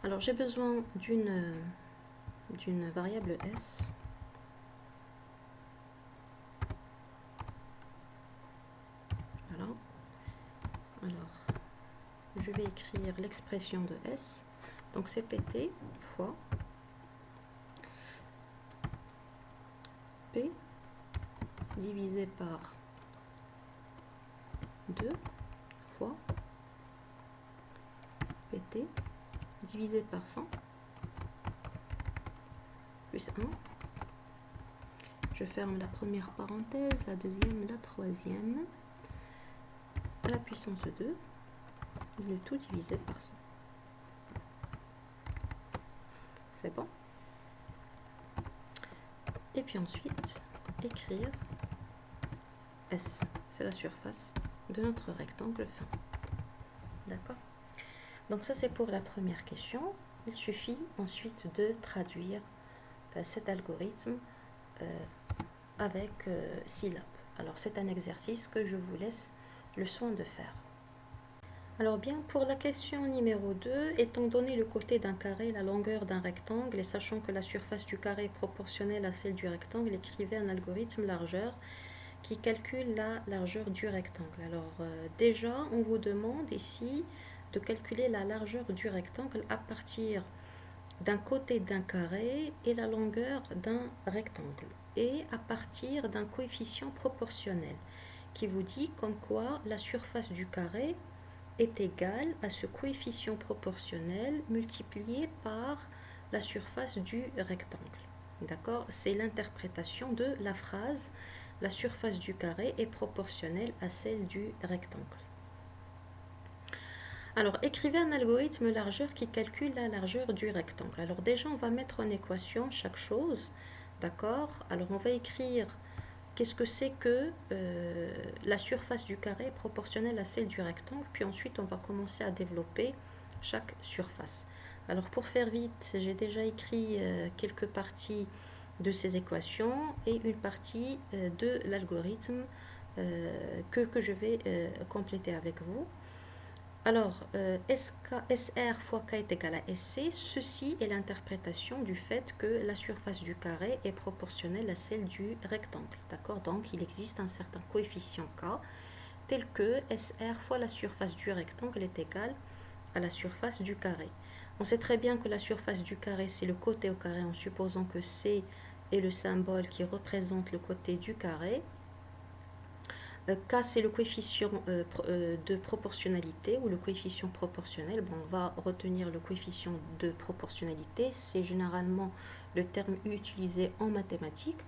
Alors j'ai besoin d'une variable S. Voilà. Alors je vais écrire l'expression de S. Donc c'est PT fois P divisé par 2 fois PT divisé par 100 plus 1. Je ferme la première parenthèse, la deuxième, la troisième, à la puissance 2, le tout divisé par 100. C'est bon. Et puis ensuite, écrire S, c'est la surface de notre rectangle fin. D'accord? Donc ça c'est pour la première question. Il suffit ensuite de traduire cet algorithme avec syllabes. Alors c'est un exercice que je vous laisse le soin de faire. Alors bien, pour la question numéro 2, étant donné le côté d'un carré, la longueur d'un rectangle, et sachant que la surface du carré est proportionnelle à celle du rectangle, écrivez un algorithme largeur qui calcule la largeur du rectangle. Alors déjà, on vous demande ici de calculer la largeur du rectangle à partir d'un côté d'un carré et la longueur d'un rectangle, et à partir d'un coefficient proportionnel qui vous dit comme quoi la surface du carré est égale à ce coefficient proportionnel multiplié par la surface du rectangle. D'accord? C'est l'interprétation de la phrase la surface du carré est proportionnelle à celle du rectangle. Alors, écrivez un algorithme largeur qui calcule la largeur du rectangle. Alors déjà, on va mettre en équation chaque chose. D'accord? Alors, on va écrire qu'est-ce que c'est que la surface du carré est proportionnelle à celle du rectangle. Puis ensuite, on va commencer à développer chaque surface. Alors, pour faire vite, j'ai déjà écrit quelques parties de ces équations et une partie de l'algorithme que je vais compléter avec vous. Alors, SR fois K est égal à SC, ceci est l'interprétation du fait que la surface du carré est proportionnelle à celle du rectangle. D'accord? Donc, il existe un certain coefficient K tel que SR fois la surface du rectangle est égale à la surface du carré. On sait très bien que la surface du carré, c'est le côté au carré en supposant que C est le symbole qui représente le côté du carré. K, c'est le coefficient de proportionnalité ou le coefficient proportionnel. Bon, on va retenir le coefficient de proportionnalité. C'est généralement le terme utilisé en mathématiques.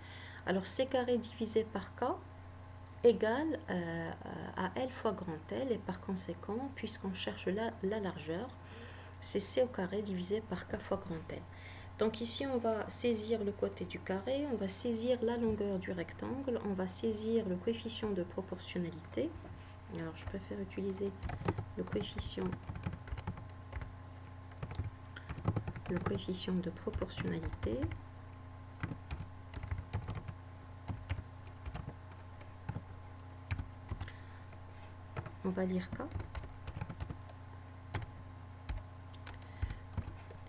Alors, C carré divisé par K égale à L fois grand L. Et par conséquent, puisqu'on cherche la largeur, c'est C au carré divisé par K fois grand L. Donc ici, on va saisir le côté du carré, on va saisir la longueur du rectangle, on va saisir le coefficient de proportionnalité. Alors, je préfère utiliser le coefficient de proportionnalité. On va lire K.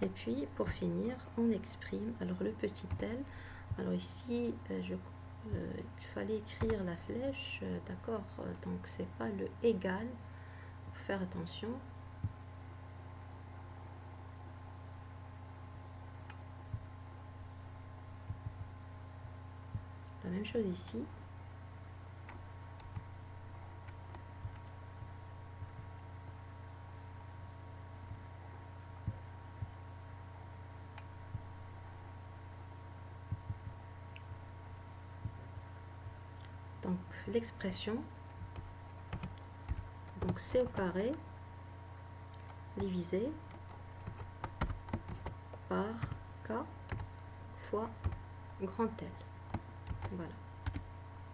Et puis, pour finir, on exprime alors le petit L. Alors ici, il fallait écrire la flèche, d'accord, donc c'est pas le égal, faut faire attention. La même chose ici. Donc l'expression, donc C au carré divisé par K fois grand L. Voilà,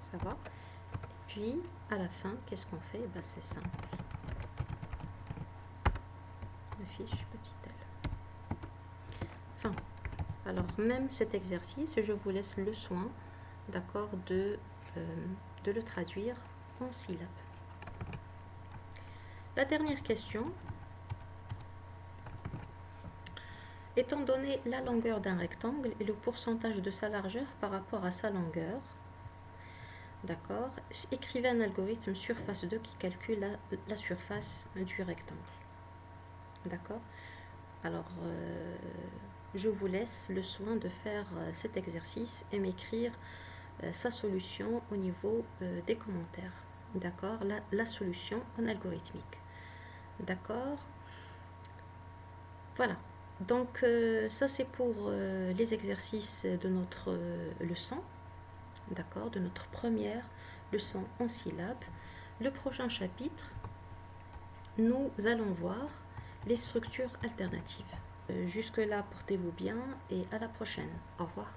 ça va. Et puis à la fin, qu'est-ce qu'on fait? Ben, c'est simple. On affiche petit L. Fin. Alors même cet exercice, je vous laisse le soin, d'accord, de le traduire en syllabes. La dernière question. Étant donné la longueur d'un rectangle et le pourcentage de sa largeur par rapport à sa longueur, d'accord, écrivez un algorithme surface 2 qui calcule la surface du rectangle. D'accord? Alors, je vous laisse le soin de faire cet exercice et m'écrire sa solution au niveau des commentaires. D'accord? La solution en algorithmique. D'accord? Voilà. Donc, ça c'est pour les exercices de notre leçon. D'accord? De notre première leçon en syllabes. Le prochain chapitre, nous allons voir les structures alternatives. Jusque-là, portez-vous bien et à la prochaine. Au revoir.